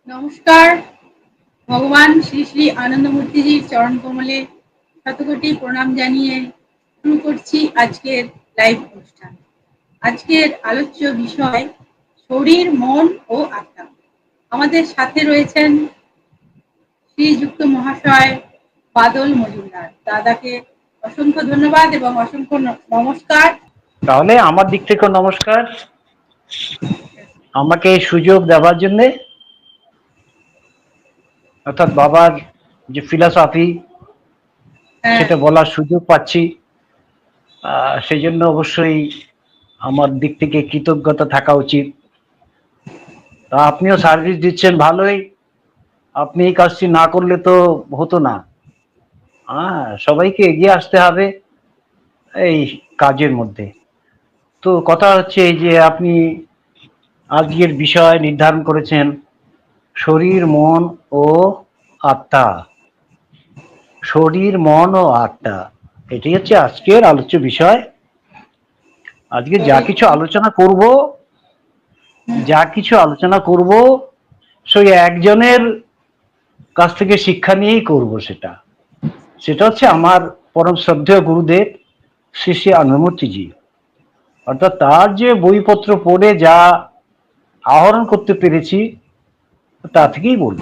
নমস্কার। ভগবান শ্রী শ্রী আনন্দমূর্তিজির চরণ কমলে শতকোটি প্রণাম জানিয়ে শুরু করছি আজকের লাইভ অনুষ্ঠান। আজকের আলোচ্য বিষয় শরীর, মন ও আত্মা। আমাদের সাথে রয়েছেন শ্রীযুক্ত মহাশয় বাদল মজুমদার। দাদাকে অসংখ্য ধন্যবাদ এবং অসংখ্য নমস্কার। তাহলে আমার দিক থেকে নমস্কার আমাকে এই সুযোগ দেওয়ার জন্য, অর্থাৎ বাবার যে ফিলসফি সেটা বলার সুযোগ পাচ্ছি, সেই জন্য অবশ্যই আমার দিক থেকে কৃতজ্ঞতা থাকা উচিত। তা আপনিও সার্ভিস দিচ্ছেন ভালোই, আপনি এই কাজটি না করলে তো হতো না। সবাইকে এগিয়ে আসতে হবে এই কাজের মধ্যে। তো কথা হচ্ছে এই যে আপনি আজকের বিষয় নির্ধারণ করেছেন শরীর, মন ও আত্মা। শরীর, মন ও আত্মা, এটি হচ্ছে আজকের আলোচ্য বিষয়। আজকে যা কিছু আলোচনা করব সেই একজনের কাছ থেকে শিক্ষা নিয়েই করব। সেটা হচ্ছে আমার পরম শ্রদ্ধেয় গুরুদেব শ্রী শ্রী আনন্দমূর্তিজি। অর্থাৎ তার যে বইপত্র পড়ে যা আহরণ করতে পেরেছি তা থেকেই বলব।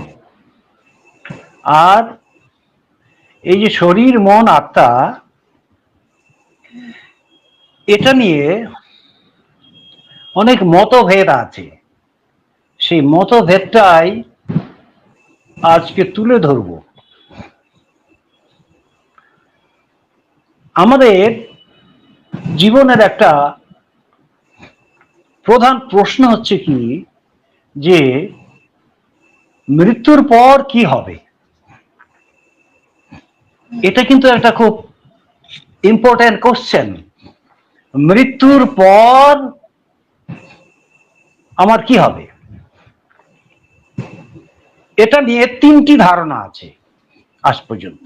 আর এই যে শরীর, মন, আত্মা, এটা নিয়ে অনেক মতভেদ আছে। সেই মতভেদটাই আজকে তুলে ধরব। আমাদের জীবনের একটা প্রধান প্রশ্ন হচ্ছে কি, যে মৃত্যুর পর কি হবে। এটা কিন্তু একটা খুব ইম্পর্টেন্ট কোশ্চেন। মৃত্যুর পর আমার কি হবে, এটা নিয়ে তিনটি ধারণা আছে আজ পর্যন্ত।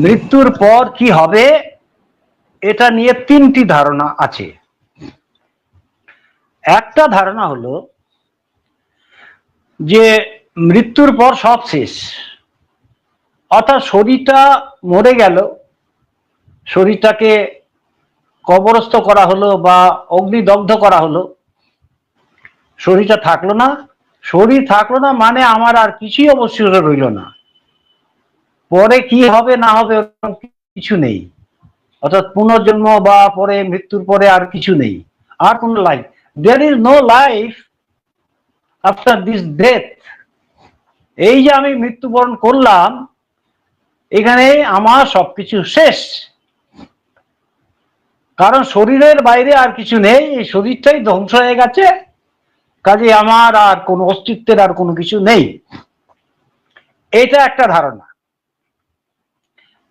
মৃত্যুর পর কি হবে এটা নিয়ে তিনটি ধারণা আছে। একটা ধারণা হলো যে মৃত্যুর পর সব শেষ, অর্থাৎ শরীরটা মরে গেল, শরীরটাকে কবরস্থ করা হলো বা অগ্নিদগ্ধ করা হলো, শরীরটা থাকলো না। শরীর থাকলো না মানে আমার আর কিছুই অবশ্যই রইল না। পরে কি হবে না হবে কিছু নেই, অর্থাৎ পুনর্জন্ম বা পরে মৃত্যুর পরে আর কিছু নেই, আর কোন life, there is no life after this death. এই যে আমি মৃত্যুবরণ করলাম, এখানে আমার সবকিছু শেষ, কারণ শরীরের বাইরে আর কিছু নেই, এই শরীরটাই ধ্বংস হয়ে গেছে, কাজে আমার আর কোনো অস্তিত্বের আর কোনো কিছু নেই। এটা একটা ধারণা।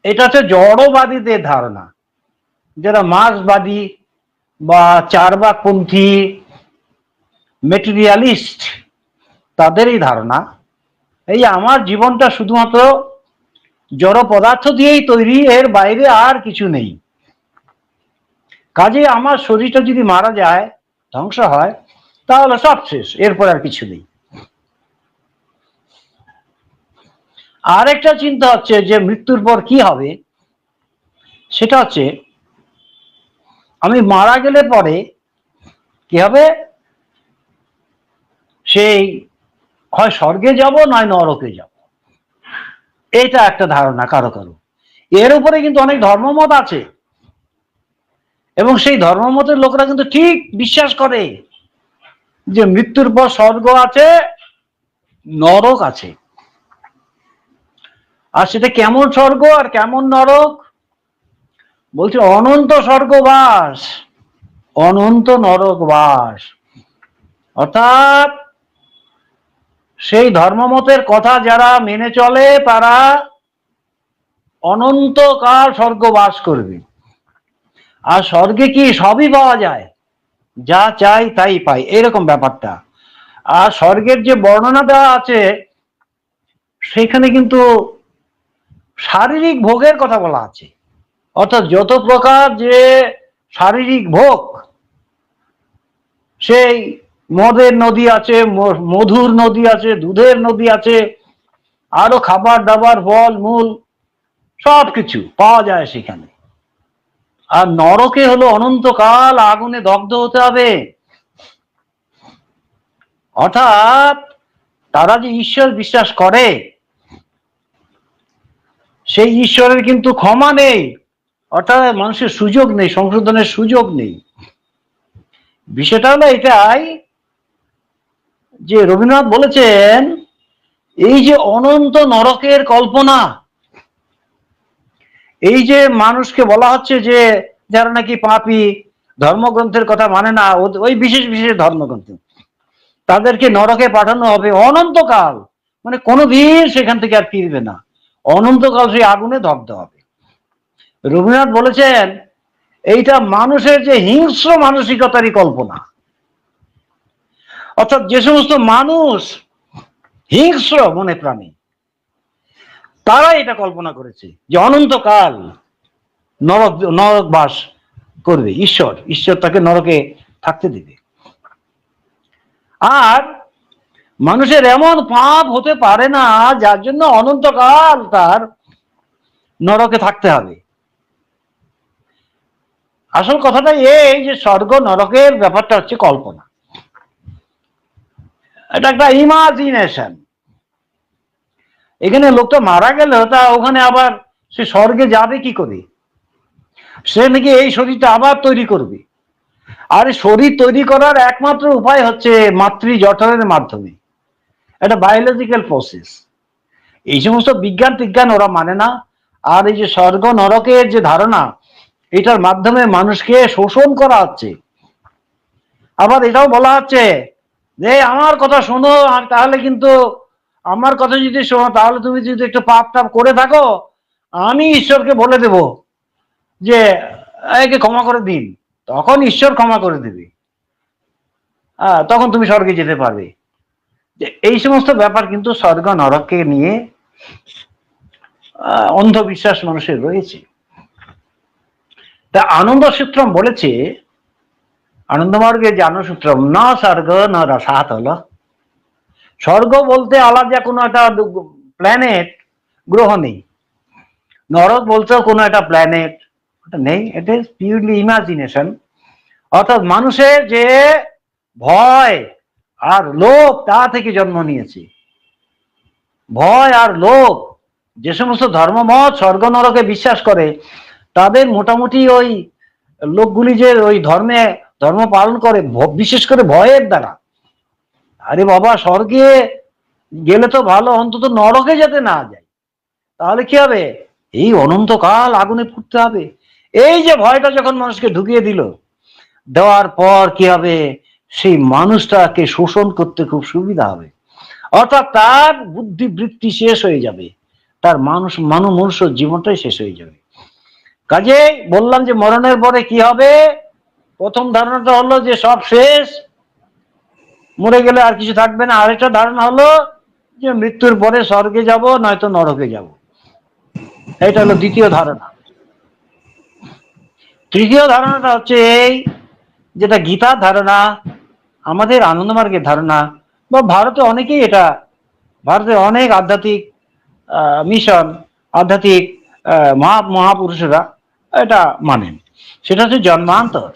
এটা হচ্ছে জড়বাদীদের ধারণা, যারা মার্ক্সবাদী বা চারবাকপন্থী মেটেরিয়ালিস্ট, তাদের এই ধারণা এই আমার জীবনটা শুধুমাত্র জড় পদার্থ দিয়েই তৈরি, এর বাইরে আর কিছু নেই। কাজে আমার শরীরটা যদি মারা যায়, ধ্বংস হয়, তাহলে সব শেষ, এরপর আর কিছু নেই। আরেকটা চিন্তা হচ্ছে যে মৃত্যুর পর কি হবে, সেটা হচ্ছে আমি মারা গেলে পরে কি হবে, সেই হয় স্বর্গে যাব নয় নরকে যাব। এটা একটা ধারণা কারো কারো। এর উপরে কিন্তু অনেক ধর্মমত আছে, এবং সেই ধর্মমতের লোকরা কিন্তু ঠিক বিশ্বাস করে যে মৃত্যুর পর স্বর্গ আছে, নরক আছে। আর সেটা কেমন স্বর্গ আর কেমন নরক, বলছে অনন্ত স্বর্গবাস, অনন্ত নরকবাস। অর্থাৎ সেই ধর্মমতের কথা যারা মেনে চলে তারা অনন্তকাল স্বর্গবাস করবে। আর স্বর্গে কি সবই পাওয়া যায়, যা চাই তাই পাই, এরকম ব্যাপারটা। আর স্বর্গের যে বর্ণনা দেওয়া আছে সেখানে কিন্তু শারীরিক ভোগের কথা বলা আছে, অর্থাৎ যত প্রকার যে শারীরিক ভোগ, সেই মদের নদী আছে, মধুর নদী আছে, দুধের নদী আছে, আরো খাবার দাবার ফল মূল সবকিছু পাওয়া যায় সেখানে। আর নরকে হলো অনন্তকাল আগুনে দগ্ধ হতে হবে। অর্থাৎ তারা যে ঈশ্বর বিশ্বাস করে সেই ঈশ্বরের কিন্তু ক্ষমা নেই, অর্থাৎ মানুষের সুযোগ নেই, সংশোধনের সুযোগ নেই। বিষয়টা হলো এটাই যে রবীন্দ্রনাথ বলেছেন এই যে অনন্ত নরকের কল্পনা, এই যে মানুষকে বলা হচ্ছে যে যারা নাকি পাপী, ধর্মগ্রন্থের কথা মানে না, ওই বিশেষ বিশেষ ধর্মগ্রন্থ, তাদেরকে নরকে পাঠানো হবে অনন্তকাল, মানে কোনোদিন সেখান থেকে আর ফিরবে না, অনন্তকাল সেই আগুনে দগ্ধ হবে। রবীন্দ্রনাথ বলেছেন এইটা মানুষের যে হিংস্র মানসিকতারই কল্পনা। অর্থাৎ যে সমস্ত মানুষ হিংস্র মনে প্রাণী, তারা এটা কল্পনা করেছে যে অনন্তকাল নরক বাস করবে ঈশ্বর, ঈশ্বর তাকে নরকে থাকতে দেবে। আর মানুষের এমন পাপ হতে পারে না যার জন্য অনন্তকাল তার নরকে থাকতে হবে। আসল কথাটা এই যে স্বর্গ নরকের ব্যাপারটা হচ্ছে কল্পনা, এটা একটা ইমাজিনেশন। এখানে লোকটা মারা গেল, তা ওখানে আবার সে স্বর্গে যাবে কি করে? সে নাকি এই শরীরটা আবার তৈরি করবে, আর শরীর তৈরি করার একমাত্র উপায় হচ্ছে মাতৃ জঠরের মাধ্যমে, এটা বায়োলজিক্যাল প্রসেস। এই সমস্ত বিজ্ঞান ওরা মানে না। আর এই যে স্বর্গ নরকের যে ধারণা, এটার মাধ্যমে মানুষকে শোষণ করা হচ্ছে। আবার এটাও বলা হচ্ছে যে আমার কথা শোনো, আর তাহলে কিন্তু আমার কথা যদি শোনো, তাহলে তুমি যদি একটু পাপ টাপ করে থাকো, আমি ঈশ্বরকে বলে দেব যে একে ক্ষমা করে দিন, তখন ঈশ্বর ক্ষমা করে দেবে, তখন তুমি স্বর্গে যেতে পারবে। এই সমস্ত ব্যাপার কিন্তু স্বর্গ নরককে নিয়ে অন্ধবিশ্বাস মানুষের রয়েছে। তা আনন্দ সূত্রম বলেছে, আনন্দমার্গে যে আনন্দ সূত্রম, না স্বর্গ না রসাত হলো। স্বর্গ বলতে আলাদা কোনো একটা প্ল্যানেট, গ্রহ নেই। নরক বলতেও কোনো একটা প্ল্যানেট নেই, ইট ইজ পিওরলি ইমাজিনেশন। অর্থাৎ মানুষের যে ভয় আর লোভ তা থেকে জন্ম নিয়েছে। ভয় আর লোভ, যে সমস্ত ধর্মমত স্বর্গ নরকে বিশ্বাস করে, তাদের মোটামুটি ওই লোকগুলি যে ওই ধর্ম পালন করে বিশেষ করে ভয়ের দ্বারা। আরে বাবা, স্বর্গে গেলে তো ভালো, অন্তত নরকে যেতে না যায়, তাহলে কি হবে? এই অনন্তকাল আগুনে পুড়তে হবে। এই যে ভয়টা যখন মানুষকে ঢুকিয়ে দিল, দেওয়ার পর কি হবে? সেই মানুষটাকে শোষণ করতে খুব সুবিধা হবে। অর্থাৎ তার বুদ্ধি বৃত্তি শেষ হয়ে যাবে, তার মনুষ্য জীবনটাই শেষ হয়ে যাবে। কাজে বললাম যে মরণের পরে কি হবে। প্রথম ধারণাটা হলো যে সব শেষ, মরে গেলে আর কিছু থাকবে না। আরেকটা ধারণা হলো যে মৃত্যুর পরে স্বর্গে যাব, নয়তো নরকে যাব। এটা হলো দ্বিতীয় ধারণা। তৃতীয় ধারণাটা হচ্ছে এই, যেটা গীতার ধারণা, আমাদের আনন্দমার্গের ধারণা, বা ভারতে অনেকেই এটা, ভারতের অনেক আধ্যাত্মিক মিশন, আধ্যাত্মিক মহাপুরুষেরা এটা মানেন। সেটা হচ্ছে জন্মান্তর।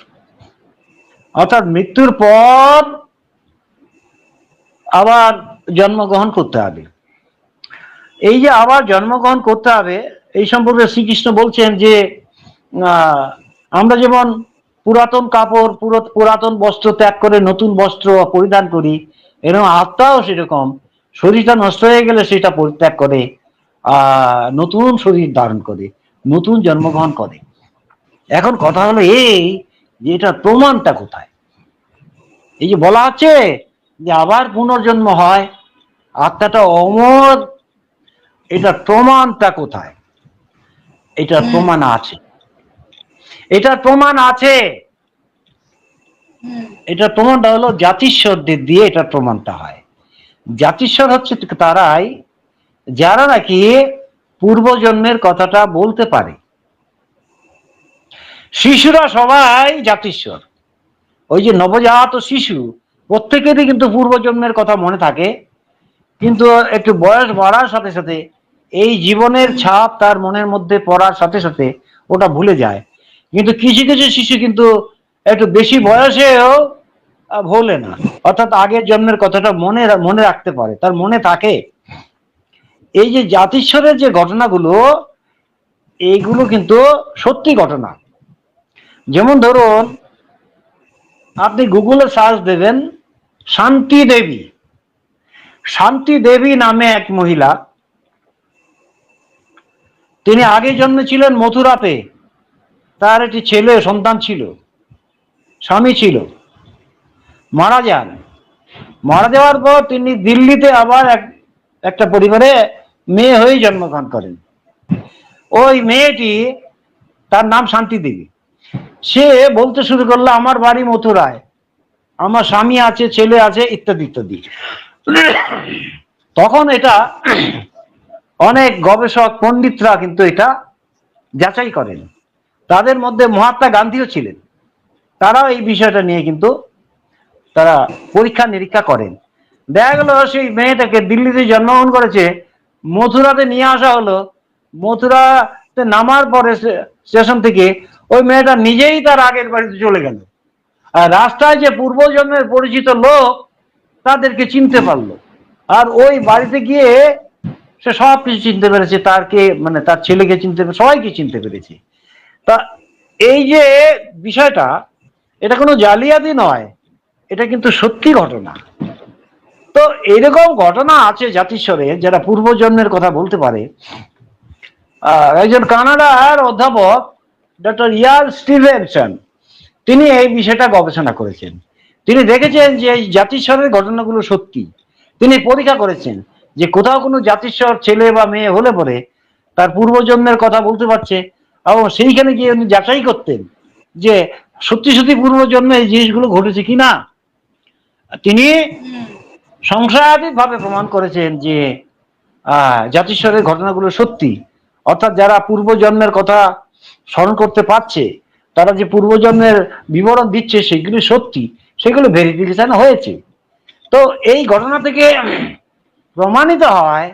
অর্থাৎ মৃত্যুর পর আবার জন্মগ্রহণ করতে হবে। এই যে আবার জন্মগ্রহণ করতে হবে, এই সম্পর্কে শ্রীকৃষ্ণ বলছেন যে আমরা যেমন পুরাতন কাপড়, পুরাতন বস্ত্র ত্যাগ করে নতুন বস্ত্র পরিধান করি, এরকম আত্মাও সেরকম শরীরটা নষ্ট হয়ে গেলে সেটা পরিত্যাগ করে নতুন শরীর ধারণ করে, নতুন জন্মগ্রহণ করে। এখন কথা হলো এই যে এটার প্রমাণটা কোথায়? এই যে বলা হচ্ছে যে আবার পুনর্জন্ম হয়, আত্মাটা অমর, এটার প্রমাণটা কোথায়? এটার প্রমাণ আছে, এটার প্রমাণ আছে। এটার প্রমাণটা হলো জাতিস্বরদের দিয়ে এটার প্রমাণটা হয়। জাতিস্বর হচ্ছে তারাই যারা নাকি পূর্বজন্মের কথাটা বলতে পারে। শিশুরা সবাই জাতিস্বর। ওই যে নবজাত শিশু, প্রত্যেকেরই কিন্তু পূর্বজন্মের কথা মনে থাকে, কিন্তু একটু বয়স বাড়ার সাথে সাথে এই জীবনের ছাপ তার মনের মধ্যে পড়ার সাথে সাথে ওটা ভুলে যায়। কিন্তু কিছু কিছু শিশু কিন্তু একটু বেশি বয়সেও ভোলে না, অর্থাৎ আগের জন্মের কথাটা মনে মনে রাখতে পারে, তার মনে থাকে। এই যে জাতিস্বরের যে ঘটনাগুলো, এইগুলো কিন্তু সত্যি ঘটনা। যেমন ধরুন, আপনি গুগলে সার্চ দেবেন শান্তি দেবী। শান্তি দেবী নামে এক মহিলা, তিনি আগে জন্মেছিলেন মথুরাতে। তার একটি ছেলে সন্তান ছিল, স্বামী ছিল, মারা যান। মারা যাওয়ার পর তিনি দিল্লিতে আবার একটা পরিবারে মেয়ে হয়ে জন্মগ্রহণ করেন। ওই মেয়েটি, তার নাম শান্তি দেবী, সে বলতে শুরু করলো আমার বাড়ি মথুরায়, আমার স্বামী আছে, ছেলে আছে, ইত্যাদি ইত্যাদি। তখন এটা অনেক গবেষক পণ্ডিতরা কিন্তু এটা যাচাই করেন। তাদের মধ্যে মহাত্মা গান্ধীও ছিলেন। তারাও এই বিষয়টা নিয়ে কিন্তু তারা পরীক্ষা নিরীক্ষা করেন। দেখা গেল সেই মেয়েটাকে দিল্লিতে জন্মগ্রহণ করেছে, মথুরাতে নিয়ে আসা হলো। মথুরাতে নামার পরে স্টেশন থেকে ওই মেয়েটা নিজেই তার আগের বাড়িতে চলে গেল। আর রাস্তায় যে পূর্বজন্মের পরিচিত লোক, তাদেরকে চিনতে পারলো। আর ওই বাড়িতে গিয়ে সে সব কিছু চিনতে পেরেছে, তার কে মানে তার ছেলেকে চিনতে পেরেছে, সবাইকে চিনতে পেরেছে। তা এই যে বিষয়টা, এটা কোনো জালিয়াতি নয়, এটা কিন্তু সত্যি ঘটনা। তো এরকম ঘটনা আছে জাতিস্বরে, যারা পূর্বজন্মের কথা বলতে পারে। একজন কানাডার অধ্যাপক ডক্টর ইয়ার স্টিভেনসন, তিনি এই বিষয়টা গবেষণা করেছেন। তিনি দেখেছেন যে এই জাতিস্বরের ঘটনাগুলো সত্যি। তিনি পরীক্ষা করেছেন যে কোথাও কোনো জাতিস্বর ছেলে বা মেয়ে হলে পরে তার পূর্বজন্মের কথা বলতে পারছে, এবং সেইখানে গিয়ে উনি যাচাই করতেন যে সত্যি সত্যি পূর্বজন্মে এই জিনিসগুলো ঘটেছে কিনা। তিনি সংশয়াতীত ভাবে প্রমাণ করেছেন যে জাতিস্বরের ঘটনাগুলো সত্যি। অর্থাৎ যারা পূর্বজন্মের কথা স্মরণ করতে পারছে, তারা যে পূর্বজন্মের বিবরণ দিচ্ছে, সেগুলি সত্যি, সেগুলো ভেরিফিকেশন হয়েছে। তো এই ঘটনা থেকে প্রমাণিত হয়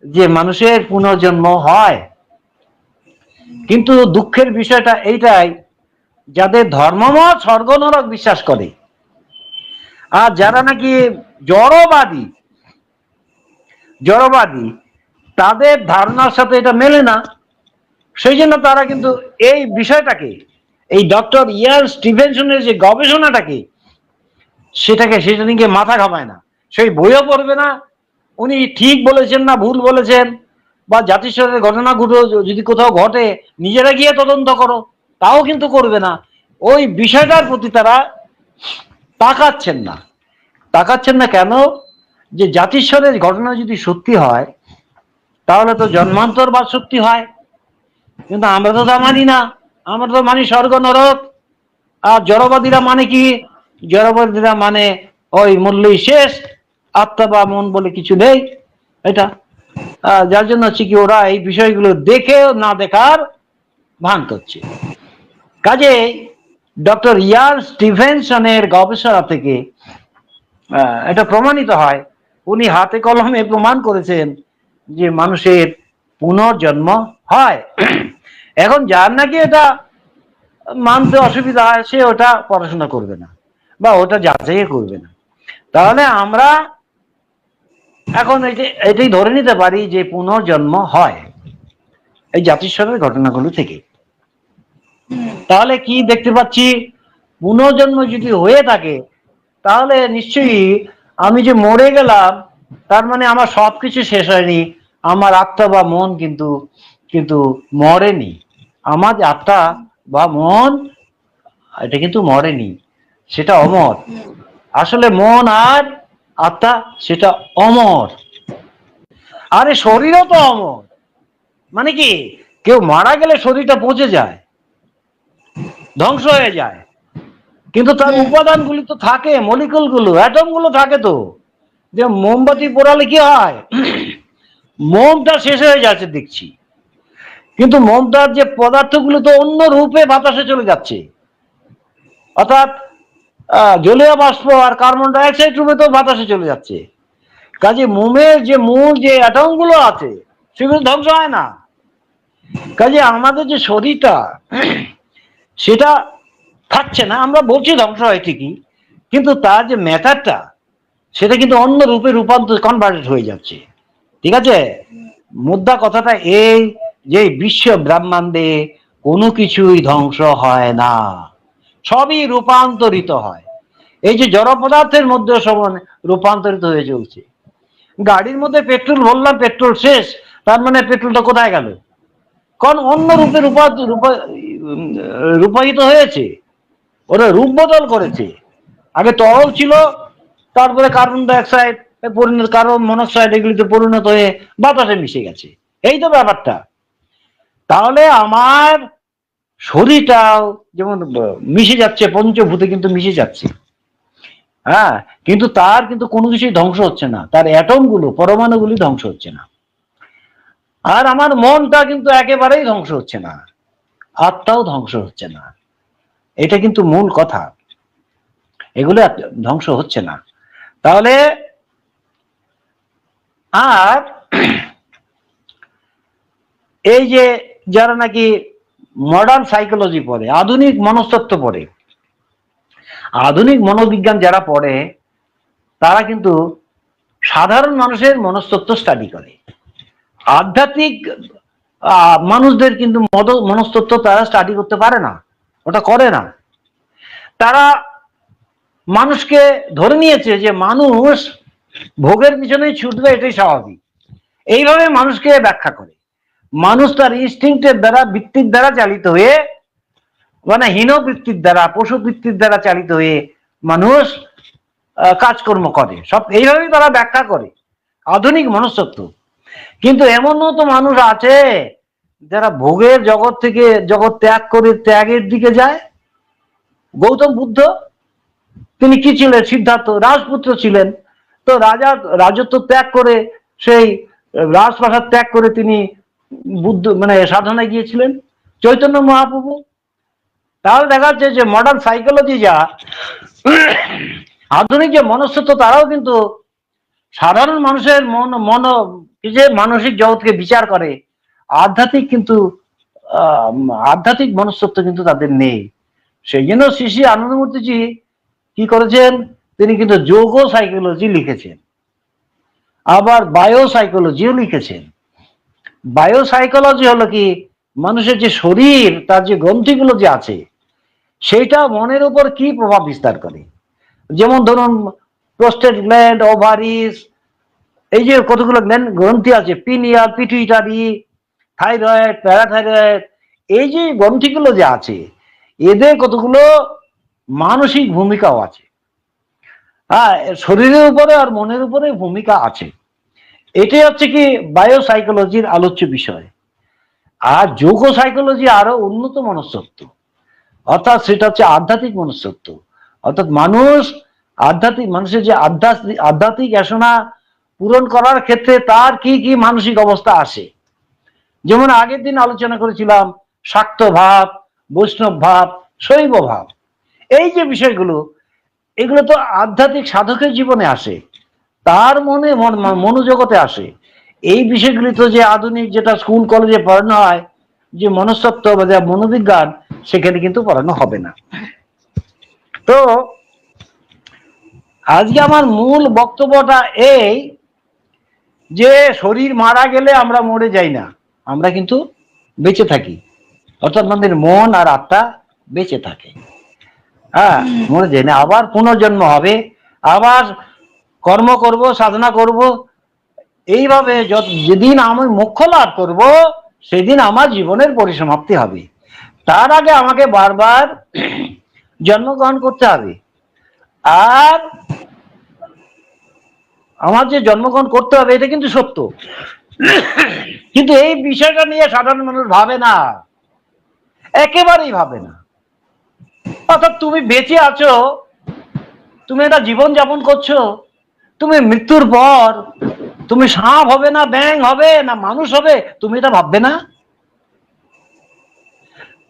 যে মানুষের পুনর্জন্ম হয়। কিন্তু দুঃখের বিষয়টা এইটাই, যাদের ধর্মমত স্বর্গ নরক বিশ্বাস করে, আর যারা নাকি জড়বাদী জড়বাদী তাদের ধারণার সাথে এটা মেলে না। সেই জন্য তারা কিন্তু এই বিষয়টাকে, এই ডক্টর ইয়ার স্টিভেনসনের যে গবেষণাটাকে, সেটা নিয়ে মাথা ঘামায় না, সেই বইও পড়বে না। উনি ঠিক বলেছেন না ভুল বলেছেন, বা জাতিস্বরের ঘটনাগুলো যদি কোথাও ঘটে নিজেরা গিয়ে তদন্ত করো, তাও কিন্তু করবে না। ওই বিষয়টার প্রতি তারা তাকাচ্ছেন না। তাকাচ্ছেন না কেন? যে জাতিস্বরের ঘটনা যদি সত্যি হয়, তাহলে তো জন্মান্তরবাদ সত্যি হয়। কিন্তু আমরা তো তা মানি না। আমরা তো মানি স্বর্গ নরক। আর জড়বাদীরা মানে কি? জড়বাদীরা মানে ওই মূল্যই শেষ, আত্মা বা মন বলে কিছু নেই, এটা। যার জন্য হচ্ছে কি, ওরা এই বিষয়গুলো দেখেও না দেখার ভান করছে। কাজেই ডক্টর ইয়ার স্টিভেনসনের গবেষণা থেকে এটা প্রমাণিত হয়। উনি হাতে কলমে প্রমাণ করেছেন যে মানুষের পুনর্জন্ম হয়। এখন যার নাকি এটা মানতে অসুবিধা হয়, সে ওটা পড়াশোনা করবে না বা ওটা যাচাই করবে না। তাহলে আমরা এখন এটাই ধরে নিতে পারি যে পুনর্জন্ম হয় এই জাতিস্বরের ঘটনাগুলো থেকে। তাহলে কি দেখতে পাচ্ছি? পুনর্জন্ম যদি হয়ে থাকে, তাহলে নিশ্চয়ই আমি যে মরে গেলাম, তার মানে আমার সবকিছু শেষ হয়নি। আমার আত্মা বা মন কিন্তু কিন্তু মরেনি। আমার আত্মা বা মন, এটা কিন্তু মরেনি, সেটা অমর। আসলে মন আর আত্মা সেটা অমর। আরে শরীরও তো অমর। মানে কি, কেউ মারা গেলে শরীরটা পচে যায়, ধ্বংস হয়ে যায়, কিন্তু তার উপাদানগুলি তো থাকে, মলিকুল গুলো, অ্যাটম গুলো থাকে তো। যে মোমবাতি পোড়ালে কি হয়, মোমটা শেষ হয়ে যাচ্ছে দেখছি, কিন্তু মোমটার যে পদার্থগুলো তো অন্য রূপে বাতাসে চলে যাচ্ছে। অর্থাৎ জলীয় বাষ্প আর কার্বন ডাইঅক্সাইড রূপে তো বাতাসে চলে যাচ্ছে। কাজে মোমের যে মূল যে অ্যাটম গুলো আছে সেগুলো ধ্বংস হয় না। কাজে আমাদের যে শরীরটা সেটা থাকছে না, আমরা বলছি ধ্বংস হয় ঠিকই, কিন্তু তার যে ম্যাটারটা সেটা কিন্তু অন্য রূপে রূপান্তর কনভার্টেড হয়ে যাচ্ছে। ঠিক আছে, মুদ্রা কথাটা এই যে বিশ্ব ব্রহ্মাণ্ডে কোনো কিছুই ধ্বংস হয় না, সবই রূপান্তরিত হয়। এই যে জড় পদার্থের মধ্যে সমান রূপান্তরিত হয়ে চলছে। গাড়ির মধ্যে পেট্রোল ভরলাম, পেট্রোল শেষ, তার মানে পেট্রোলটা কোথায় গেল? কারণ অন্য রূপে রূপায়িত হয়েছে, ওরা রূপ বদল করেছে। আগে তরল ছিল, তারপরে কার্বন ডাইঅক্সাইড পরিণত, কার্বন মনোক্সাইড এগুলিতে পরিণত হয়ে বাতাসে মিশে গেছে। এই তো ব্যাপারটা। তাহলে আমার শরীরটাও যেমন মিশে যাচ্ছে, পঞ্চভূতে কিন্তু মিশে যাচ্ছে, হ্যাঁ, কিন্তু তার কিন্তু কোনো কিছুই ধ্বংস হচ্ছে না, তার অ্যাটম গুলো, পরমাণুগুলি ধ্বংস হচ্ছে না। আর আমার মনটা কিন্তু একেবারেই ধ্বংস হচ্ছে না, আত্মাও ধ্বংস হচ্ছে না। এটা কিন্তু মূল কথা, এগুলো ধ্বংস হচ্ছে না। তাহলে আর এই যে যারা নাকি মডার্ন সাইকোলজি পড়ে, আধুনিক মনস্তত্ত্ব পড়ে, আধুনিক মনোবিজ্ঞান যারা পড়ে, তারা কিন্তু সাধারণ মানুষের মনস্তত্ত্ব স্টাডি করে। আধ্যাত্মিক মানুষদের কিন্তু মনস্তত্ত্ব তারা স্টাডি করতে পারে না, ওটা করে না। তারা মানুষকে ধরে নিয়েছে যে মানুষ ভোগের পিছনেই ছুটবে, এটাই স্বাভাবিক। এইভাবে মানুষকে ব্যাখ্যা করে। মানুষ তার ইনস্টিংক্টের দ্বারা, বৃত্তির দ্বারা চালিত হয়ে, মানে হীন বৃত্তির দ্বারা, পশু বৃত্তির দ্বারা চালিত হয়ে মানুষ কাজকর্ম করে, সব এইভাবেই তারা ব্যাখ্যা করে আধুনিক মনস্তত্ত্ব। কিন্তু এমনও তো মানুষ আছে যারা ভোগের জগৎ থেকে জগৎ ত্যাগ করে ত্যাগের দিকে যায়। গৌতম বুদ্ধ, তিনি কি ছিলেন? সিদ্ধার্থ রাজপুত্র ছিলেন। তো রাজত্ব ত্যাগ করে, সেই রাজপ্রাসাদ ত্যাগ করে তিনি বুদ্ধ মানে সাধনায় গিয়েছিলেন। চৈতন্য মহাপ্রভু। তাহলে দেখা যাচ্ছে যে মডার্ন সাইকোলজি যা, আধুনিক যে মনস্তত্ত্ব, তারাও কিন্তু সাধারণ মানুষের মন যে মানসিক জগৎকে বিচার করে, আধ্যাত্মিক কিন্তু আধ্যাত্মিক মনস্তত্ত্ব কিন্তু তাদের নেই। সেই জন্য শ্রী শ্রী আনন্দমূর্তিজি কি করেছেন, তিনি কিন্তু যোগ সাইকোলজি লিখেছেন, আবার বায়ো সাইকোলজিও লিখেছেন। বায়ো সাইকোলজি হলো কি, মানুষের যে শরীর, তার যে গ্রন্থিগুলো যে আছে, সেইটা মনের উপর কি প্রভাব বিস্তার করে। যেমন ধরুন প্রোস্টেট গ্ল্যান্ড, ওভারিস, এই যে কতগুলো গ্রন্থি আছে, পিনিয়াল, পিটুইটারি, থাইরয়েড, প্যারাথাইরয়েড, এই যে গ্রন্থিগুলো যে আছে, এদের কতগুলো মানসিক ভূমিকাও আছে। হ্যাঁ, শরীরের উপরে আর মনের উপরে ভূমিকা আছে। এটাই হচ্ছে কি বায়ো সাইকোলজির আলোচ্য বিষয়। আর যোগ সাইকোলজি আরো উন্নত মনস্তত্ত্ব, অর্থাৎ সেটা হচ্ছে আধ্যাত্মিক মনস্তত্ত্ব। অর্থাৎ মানুষের যে আধ্যাত্মিক বাসনা পূরণ করার ক্ষেত্রে তার কি কি মানসিক অবস্থা আসে। যেমন আগের দিন আলোচনা করেছিলাম শাক্ত ভাব, বৈষ্ণব ভাব, শৈব ভাব, এই যে বিষয়গুলো, এগুলো তো আধ্যাত্মিক সাধকের জীবনে আসে, তার মনে মনোজগতে আসে। এই বিষয়গুলি তো যে আধুনিক যেটা স্কুল কলেজে পড়ানো হয়, যে মনস্তত্ত্ব বা যা মনোবিজ্ঞান, সেখানে কিন্তু পড়ানো হবে না। তো আজকে আমার মূল বক্তব্যটা এই যে শরীর মারা গেলে আমরা মরে যাই না, আমরা কিন্তু বেঁচে থাকি। অর্থাৎ আমাদের মন আর আত্মা বেঁচে থাকে, হ্যাঁ, মরে যাই না। আবার পুনর্জন্ম হবে, আবার কর্ম করব, সাধনা করব, এইভাবে যেদিন আমি মোক্ষ লাভ করব, সেদিন আমার জীবনের পরিসমাপ্তি হবে। তার আগে আমাকে বারবার জন্মগ্রহণ করতে হবে। আর আমার যে জন্মগ্রহণ করতে হবে, এটা কিন্তু সত্য, কিন্তু এই বিষয়টা নিয়ে সাধারণ মানুষ ভাবে না, একেবারেই ভাবে না। অর্থাৎ তুমি বেঁচে আছো, তুমি একটা জীবন যাপন করছো, তুমি মৃত্যুর পর তুমি সাপ হবে না ব্যাঙ হবে না মানুষ হবে, তুমি এটা ভাববে না?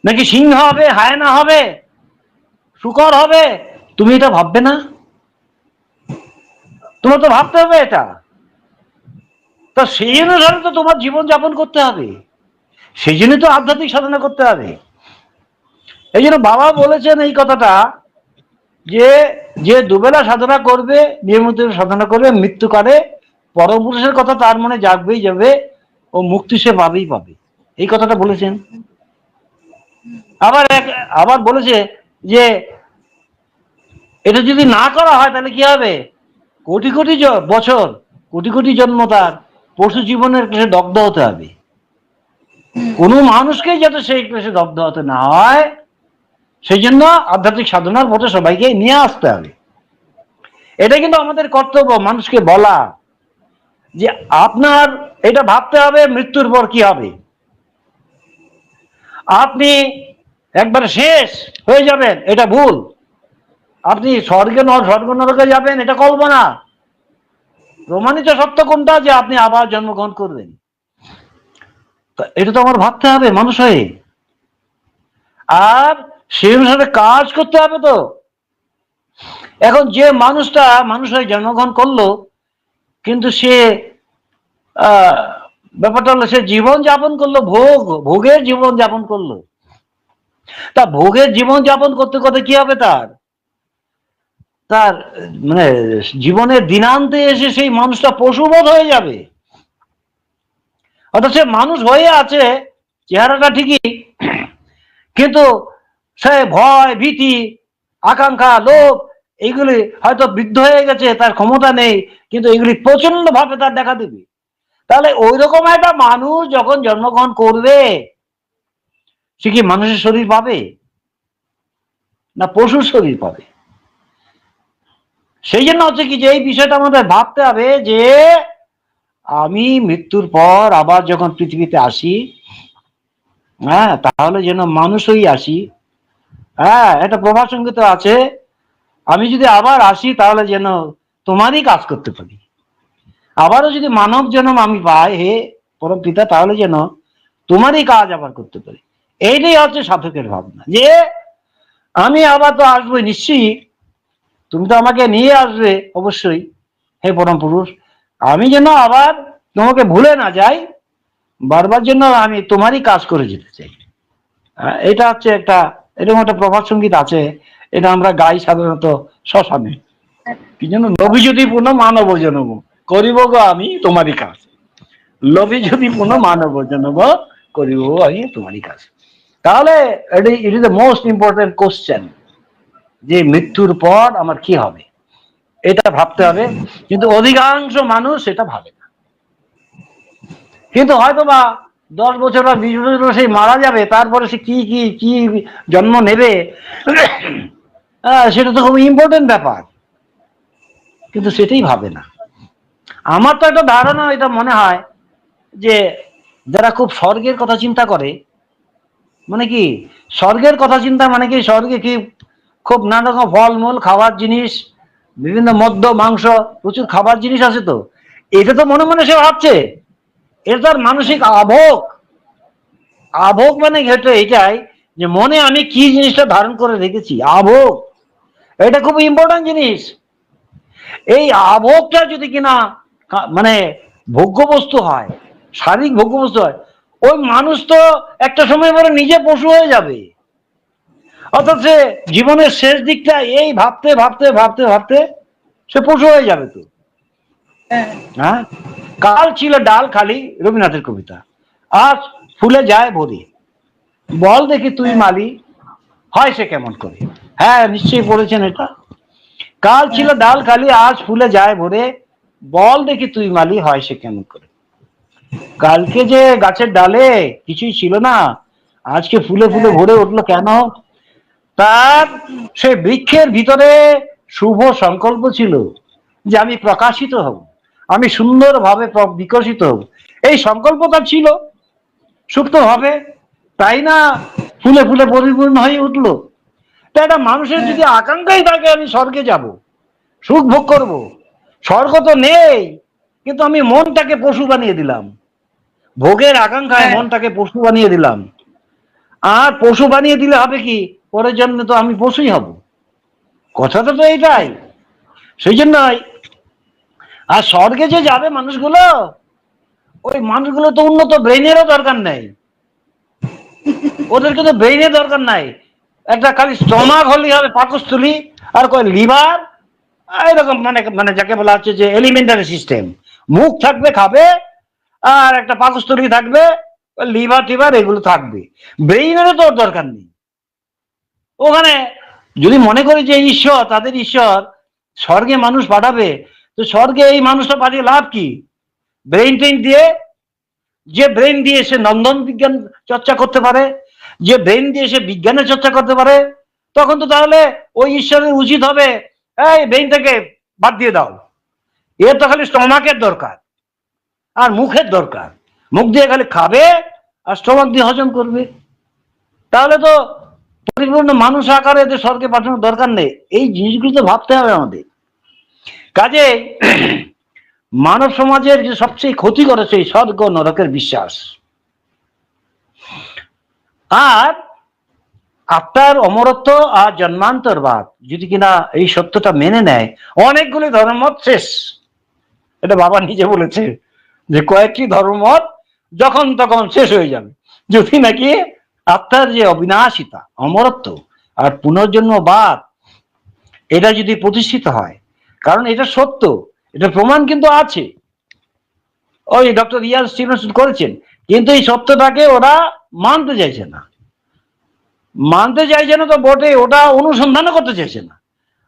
নাকি সিংহ হবে, হায়না হবে, শুকর হবে, তুমি এটা ভাববে না? তোমার তো ভাবতে হবে এটা। তা সেই অনুসারে তো তোমার জীবন যাপন করতে হবে, সেই জন্য তো আধ্যাত্মিক সাধনা করতে হবে। এই জন্য বাবা বলেছেন এই কথাটা, যে যে দুবেলা সাধনা করবে, নিয়মিত সাধনা করবে, মৃত্যুকালে পরমপুরুষের কথা তার মনে জাগবেই যাবে, ও মুক্তি সে পাবেই পাবে, এই কথাটা বলেছেন। আবার বলেছে যে এটা যদি না করা হয় তাহলে কি হবে, কোটি কোটি বছর, কোটি কোটি জন্ম তার পশু জীবনের ক্লেশে দগ্ধ হতে হবে। কোনো মানুষকেই যাতে সেই ক্লেশে দগ্ধ হতে না হয়, সেই জন্য আধ্যাত্মিক সাধনার পথে সবাইকে নিয়ে আসতে হবে। এটা কিন্তু আমাদের কর্তব্য, মানুষকে বলা যে আপনার এটা ভাবতে হবে মৃত্যুর পর কি হবে। আপনি একবার শেষ হয়ে যাবেন, এটা ভুল। আপনি স্বর্গ নরকে যাবেন, এটা কল্পনা। প্রমাণিত সত্য কোনটা, যে আপনি আবার জন্মগ্রহণ করবেন। এটা তো আমার ভাবতে হবে মানুষ হয়ে, আর সেই অনুসারে কাজ করতে হবে। তো এখন যে মানুষটা মানুষ হয়ে জন্মগ্রহণ করলো, কিন্তু সে ব্যাপারটা হলো সে জীবন যাপন করলো, ভোগের জীবন যাপন করলো। তা ভোগের জীবন যাপন করতে করতে কি হবে, তার তার মানে জীবনের দিনান্তে এসে সেই মানুষটা পশুবধ হয়ে যাবে। অর্থাৎ সে মানুষ হয়ে আছে, চেহারাটা ঠিকই, কিন্তু সে ভয়, ভীতি, আকাঙ্ক্ষা, লোভ, এইগুলি হয়তো বৃদ্ধ হয়ে গেছে, তার ক্ষমতা নেই, কিন্তু এগুলি প্রচন্ড ভাবে তার দেখা দেবে। তাহলে ওই রকম একটা মানুষ যখন জন্মগ্রহণ করবে, সে কি মানুষের শরীর পাবে না পশুর শরীর পাবে? সেই জন্য হচ্ছে কি, যে এই বিষয়টা আমাদের ভাবতে হবে, যে আমি মৃত্যুর পর আবার যখন পৃথিবীতে আসি, হ্যাঁ, তাহলে যেন মানুষই আসি। হ্যাঁ, এটা প্রভাব সঙ্গীত আছে, আমি যদি আবার আসি তাহলে যেন তোমারই কাজ করতে পারি। আবারও যদি মানব জন্ম আমি পাই, হে পরম পিতা, তাহলে যেন তোমারই কাজ আবার করতে পারি। এইটাই হচ্ছে সাধকের ভাবনা, যে আমি আবার তো আসবো নিশ্চয়ই, তুমি তো আমাকে নিয়ে আসবে অবশ্যই, হে পরম পুরুষ। আমি যেন আবার তোমাকে ভুলে না যাই, বারবার জন্য আমি তোমারই কাজ করে যেতে চাই। এটা হচ্ছে একটা, এরকম একটা প্রভাত সঙ্গীত আছে, এটা আমরা গাই সাধারণত শ্মশানে। কি যেন, নবী যদি পুনঃ মানব জন্ম করিব গো আমি তোমারই কাজ, লবি যদি পুনঃ মানব জন্ম করিব আমি তোমারই কাজ। তাহলে it is the most important question, যে মৃত্যুর পর আমার কি হবে, এটা ভাবতে হবে। কিন্তু অধিকাংশ মানুষ সেটা ভাবে না। কিন্তু হয়তো বা 10 বছর বা 20 বছর সেই মারা যাবে, তারপরে সে কি কি কি জন্ম নেবে, সেটা তো খুব ইম্পর্টেন্ট ব্যাপার, কিন্তু সেটাই ভাবে না। আমার তো একটা ধারণা, এটা মনে হয় যে যারা খুব স্বর্গের কথা চিন্তা করে, মানে কি স্বর্গের কথা চিন্তা, মানে কি স্বর্গে কি খুব নানা রকম ফলমূল খাবার জিনিস, বিভিন্ন মদ্য মাংস, প্রচুর খাবার জিনিস আছে, তো এটা তো মনে মনে সে ভাবছে। এটা তার মানসিক আভোগ। আভোগ মানে ঘটে এটাই, যে মনে আমি কি জিনিসটা ধারণ করে রেখেছি, আভোগ। এটা খুব ইম্পর্টেন্ট জিনিস। এই আভোগটা যদি কিনা মানে ভোগ্য বস্তু হয়, শারীরিক ভোগ্য বস্তু হয়, ওই মানুষ তো একটা সময় পরে নিজে পশু হয়ে যাবে। অর্থাৎ সে জীবনের শেষ দিকটা এই ভাবতে ভাবতে ভাবতে ভাবতে সে পশু হয়ে যাবে। তো হ্যাঁ, কাল ছিল ডাল খালি, রবীন্দ্রনাথের কবিতা, আজ ফুলে যায় ভরে, বল দেখি তুই মালি হয় সে কেমন করে। হ্যাঁ, নিশ্চয়ই পড়েছেন এটা। কাল ছিল ডাল খালি, আজ ফুলে যায় ভরে, বল দেখি তুই মালি হয় সে কেমন করে। কালকে যে গাছের ডালে কিছুই ছিল না, আজকে ফুলে ফুলে ভরে উঠলো কেন? তার সে বৃক্ষের ভিতরে শুভ সংকল্প ছিল, যে আমি প্রকাশিত হব, আমি সুন্দরভাবে বিকশিত হব। এই সংকল্পটা ছিল সুপ্ত ভাবে, তাই না ফুলে ফুলে পরিপূর্ণ হয়ে উঠলো। তাই একটা মানুষের যদি আকাঙ্ক্ষাই থাকে আমি স্বর্গে যাব, সুখ ভোগ করব, স্বর্গ তো নেই, কিন্তু আমি মনটাকে পশু বানিয়ে দিলাম, ভোগের আকাঙ্ক্ষায় মনটাকে পশু বানিয়ে দিলাম। আর পশু বানিয়ে দিলে হবে কি, পরের জন্মে তো আমি পশুই হব। কথাটা তো এইটাই। সেই জন্যই আর স্বর্গে যে যাবে মানুষগুলো, ওই মানুষগুলো তো উন্নত ব্রেইনেরও দরকার নেই, ওদের কিন্তু ব্রেইনের দরকার নাই, একটা খালি স্টমাক হলেই হবে, পাকস্থলী, আর কয় লিভার, এরকম মানে মানে যাকে বলা হচ্ছে যে এলিমেন্টারি সিস্টেম। মুখ থাকবে, খাবে, আর একটা পাকস্থলী থাকবে, লিভার টিভার এগুলো থাকবে, ব্রেইনেরও তো দরকার নেই ওখানে। যদি মনে করি যে ঈশ্বর, তাদের ঈশ্বর স্বর্গে মানুষ পাঠাবে, তো স্বর্গে এই মানুষটা পাঠিয়ে লাভ কি? ব্রেইন ট্রেন দিয়ে, যে ব্রেন দিয়ে সে নন্দন বিজ্ঞান চর্চা করতে পারে, যে ব্রেন দিয়ে সে বিজ্ঞানের চর্চা করতে পারে, তখন তো তাহলে ওই ঈশ্বরের উচিত হবে এই ব্রেনটাকে বাদ দিয়ে দাও, এর তো খালি স্টমাকের দরকার আর মুখের দরকার, মুখ দিয়ে খালি খাবে আর স্টমাক দিয়ে হজম করবে, তাহলে তো পরিপূর্ণ মানুষ আকারে এদের স্বর্গে পাঠানোর দরকার নেই। এই জিনিসগুলো তো ভাবতে হবে আমাদের। কাজে মানব সমাজের যে সবচেয়ে ক্ষতি করেছে এই স্বর্গ নরকের বিশ্বাস, আর আত্মার অমরত্ব আর জন্মান্তরবাদ যদি কিনা এই সত্যটা মেনে নেয়, অনেকগুলি ধর্মমত শেষ। এটা বাবা নিজে বলেছে যে কয়েকটি ধর্মমত যখন তখন শেষ হয়ে যাবে যদি নাকি আত্মার যে অবিনাশিতা, অমরত্ব আর পুনর্জন্মবাদ এটা যদি প্রতিষ্ঠিত হয়। কারণ এটা সত্য, এটা প্রমাণ কিন্তু আছে, ওই ডক্টর রিয়াল স্টিভেনসন করেছেন, কিন্তু এই সত্যটাকে ওরা মানতে চাইছে না। মানতে চাইছে না তো বটে, ওটা অনুসন্ধানও করতে চাইছে না।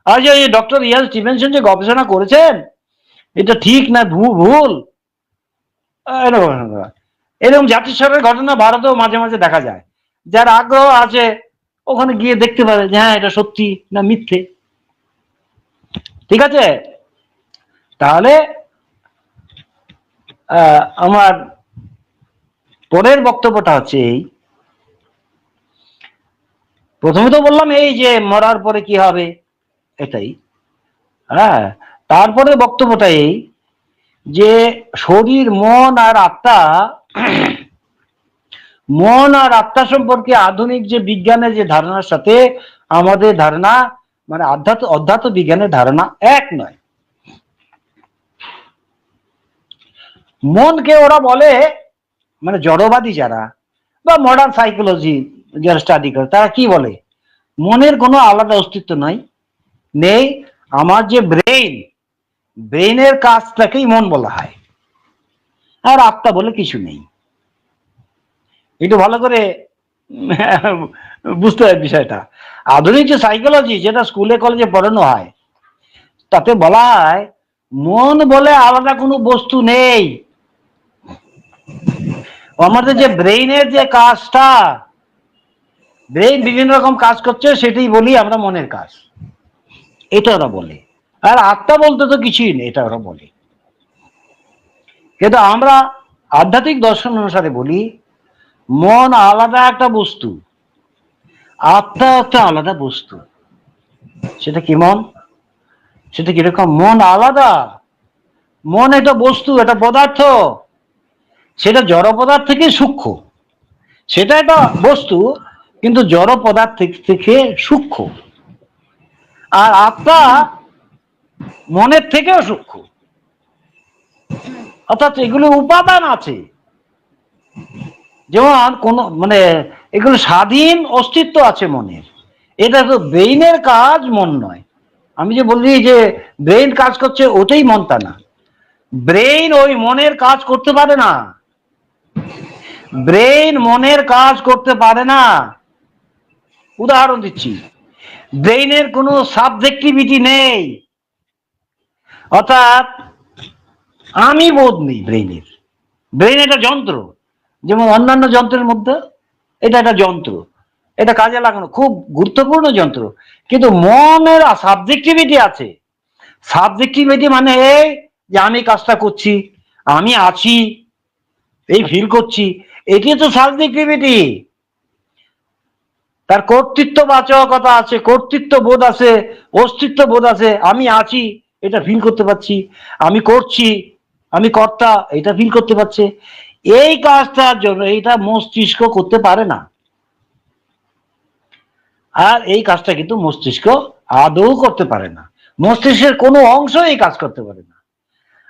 আর যে ডক্টর রিয়াল স্টিভেনসন যে গবেষণা করেছেন, এটা ঠিক না ভুল, এরকম জাতিস্বরের ঘটনা ভারতেও মাঝে মাঝে দেখা যায়। যার আগ্রহ আছে ওখানে গিয়ে দেখতে পারে যে হ্যাঁ এটা সত্যি না মিথ্যে। ঠিক আছে, তাহলে আমার পরের বক্তব্যটা হচ্ছে এই, প্রথমে তো বললাম এই যে মরার পরে কি হবে এটাই, হ্যাঁ। তারপরে বক্তব্যটা এই যে শরীর, মন আর আত্মা, মন আর আত্মা সম্পর্কে আধুনিক যে বিজ্ঞানের যে ধারণার সাথে আমাদের ধারণা, মানে অধ্যাত্ম বিজ্ঞানের ধারণা এক নয়। মনকে ওরা বলে, মানে জড়বাদী যারা বা মডার্ন সাইকোলজি যারা স্টাডি করে, তারা কি বলে, মনের কোনো আলাদা অস্তিত্ব নেই। আমার যে ব্রেইন, ব্রেইনের কাজটাকেই মন বলা হয়, আর আত্মা বলে কিছু নেই। একটু ভালো করে বুঝতে হয় বিষয়টা। আধুনিক যে সাইকোলজি যেটা স্কুলে কলেজে পড়ানো হয়, তাতে বলা হয় মন বলে আলাদা কোনো বস্তু নেই। আমাদের যে ব্রেইনের যে কাজটা, ব্রেইন বিভিন্ন রকম কাজ করছে, সেটাই বলি আমরা মনের কাজ, এটা ওরা বলে। আর আত্মা বলতে তো কিছুই নেই, এটা ওরা বলে। কিন্তু আমরা আধ্যাত্মিক দর্শন অনুসারে বলি মন আলাদা একটা বস্তু, আত্মা একটা আলাদা বস্তু। সেটা কি মন? সেটা কিরকম? মন আলাদা, মন একটা বস্তু, একটা পদার্থ, সেটা জড় পদার্থ থেকে সূক্ষ্ম। সেটা একটা বস্তু কিন্তু জড় পদার্থ থেকে সূক্ষ্ম। আর আত্মা মনের থেকেও সূক্ষ্ম, অর্থাৎ এগুলো উপাদান আছে। যেমন কোন মানে এগুলো স্বাধীন অস্তিত্ব আছে মনের। এটা তো ব্রেইনের কাজ, মন নয়। আমি যে বললি যে ব্রেইন কাজ করছে ওটাই মন, তা না। ব্রেইন ওই মনের কাজ করতে পারে না, ব্রেইন মনের কাজ করতে পারে না। উদাহরণ দিচ্ছি, ব্রেইনের কোনো সাবজেক্টিভিটি নেই, অর্থাৎ আমি বোধ নেই ব্রেইনের। ব্রেইন একটা যন্ত্র, যেমন অন্যান্য যন্ত্রের মধ্যে এটা একটা যন্ত্র, এটা কাজে লাগানো খুব গুরুত্বপূর্ণ যন্ত্র। কিন্তু মনের সাবজেক্টিভিটি আছে। সাবজেক্টিভিটি মানে এই যে আমি কাজটা করছি, আমি আছি, এই ফিল করছি, এটি তো সাবজেক্টিভিটি। তার কর্তৃত্ববাচকতা আছে, কর্তৃত্ব বোধ আছে, অস্তিত্ব বোধ আছে। আমি আছি এটা ফিল করতে পারছি, আমি করছি, আমি কর্তা এটা ফিল করতে পারছে। এই কাজটার জন্য এটা মস্তিষ্ক করতে পারে না। আর এই কাজটা কিন্তু মস্তিষ্ক আদৌ করতে পারে না, মস্তিষ্কের কোনো অংশ এই কাজ করতে পারে না।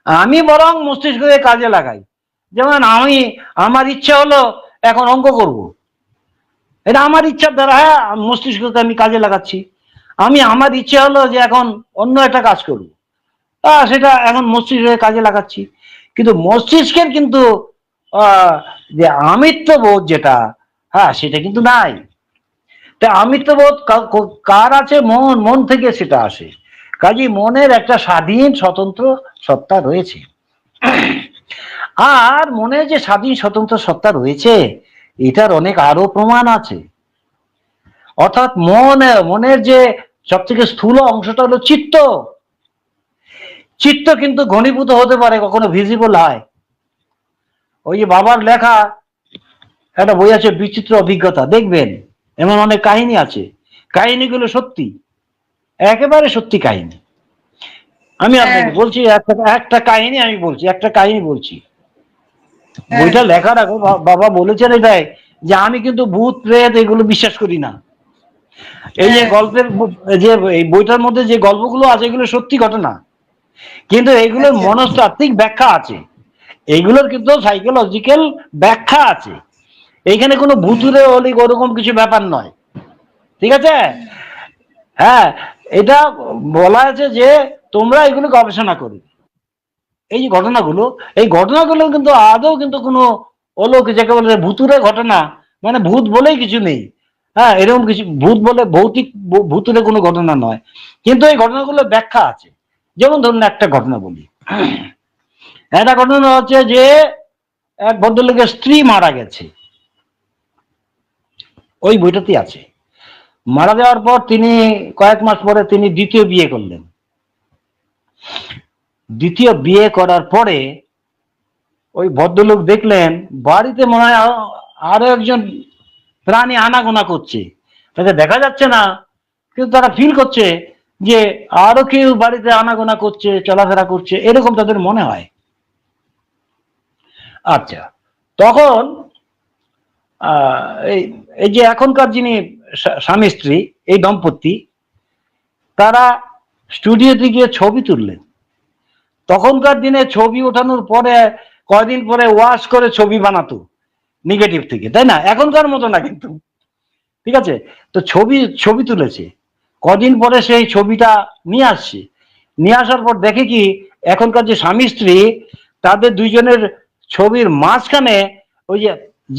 আমি বরং মস্তিষ্ককে কাজে লাগাই। যেমন আমার ইচ্ছা হলো এখন অঙ্ক করব, এটা আমার ইচ্ছার দ্বারা, হ্যাঁ, মস্তিষ্ককে আমি কাজে লাগাচ্ছি। আমার ইচ্ছে হলো যে এখন অন্য একটা কাজ করব, সেটা এখন মস্তিষ্ককে কাজে লাগাচ্ছি। কিন্তু মস্তিষ্কের কিন্তু যে আমিত্ব বোধ যেটা, হ্যাঁ, সেটা কিন্তু নাই। তা আমিত্ব বোধ কার আছে? মন থেকে সেটা আসে। কাজে মনের একটা স্বাধীন স্বতন্ত্র সত্তা রয়েছে। আর মনে যে স্বাধীন স্বতন্ত্র সত্তা রয়েছে, এটার অনেক আরো প্রমাণ আছে। অর্থাৎ মনের যে সব থেকে স্থূল অংশটা হলো চিত্ত। চিত্ত কিন্তু ঘনীভূত হতে পারে, কখনো ভিজিবল হয়। ওই যে বাবার লেখা একটা বই আছে বিচিত্র অভিজ্ঞতা, দেখবেন এমন অনেক কাহিনী আছে। কাহিনীগুলো সত্যি, একেবারে সত্যি কাহিনী। আমি আপনাকে বলছি একটা কাহিনী, একটা কাহিনী বলছি। বইটা লেখার আগে বাবা বলেছেন এটাই, যে আমি কিন্তু ভূত প্রেত এগুলো বিশ্বাস করি না। এই যে গল্পের যে এই বইটার মধ্যে যে গল্পগুলো আছে এগুলো সত্যি ঘটনা, কিন্তু এগুলোর মনস্তাত্ত্বিক ব্যাখ্যা আছে, এগুলোর কিন্তু সাইকোলজিক্যাল ব্যাখ্যা আছে। এইখানে কোনো ভুতুরে অলিক ওরকম কিছু ব্যাপার নয়, ঠিক আছে? হ্যাঁ, এটা বলা আছে যে তোমরা এগুলো গবেষণা করো। এই যে ঘটনাগুলো, এই ঘটনাগুলো কিন্তু আদৌ কিন্তু কোনো অলৌকিক, যাকে বলে ভুতুরে ঘটনা, মানে ভূত বলেই কিছু নেই। হ্যাঁ, এরকম কিছু ভূত বলে ভৌতিক ভুতুরে কোনো ঘটনা নয়, কিন্তু এই ঘটনাগুলোর ব্যাখ্যা আছে। যেমন ধরুন একটা ঘটনা বলি। একটা ঘটনা হচ্ছে যে এক ভদ্রলোকের স্ত্রী মারা গেছে, ওই বইটাতেই আছে। মারা যাওয়ার পর তিনি কয়েক মাস পরে তিনি দ্বিতীয় বিয়ে করলেন। দ্বিতীয় বিয়ে করার পরে ওই ভদ্রলোক দেখলেন বাড়িতে মনে হয় আরো একজন প্রাণী আনাগোনা করছে। তাকে দেখা যাচ্ছে না, কিন্তু তারা ফিল করছে যে আরো কেউ বাড়িতে আনাগোনা করছে, চলাফেরা করছে, এরকম তাদের মনে হয়। আচ্ছা, তখন এই যে এখনকার যিনি স্বামী স্ত্রী, এই দম্পতি, তারা স্টুডিওতে গিয়ে ছবি তুললেন। তখনকার দিনে ছবি ওঠানোর পরে কয়দিন পরে ওয়াশ করে ছবি বানাতো নেগেটিভ থেকে, তাই না? এখনকার মতো না কিন্তু, ঠিক আছে? তো ছবি তুলেছে, কদিন পরে সেই ছবিটা নিয়ে আসছে। নিয়ে আসার পর দেখে কি, এখনকার যে স্বামী স্ত্রী, তাদের দুইজনের ছবির মাঝখানে ওই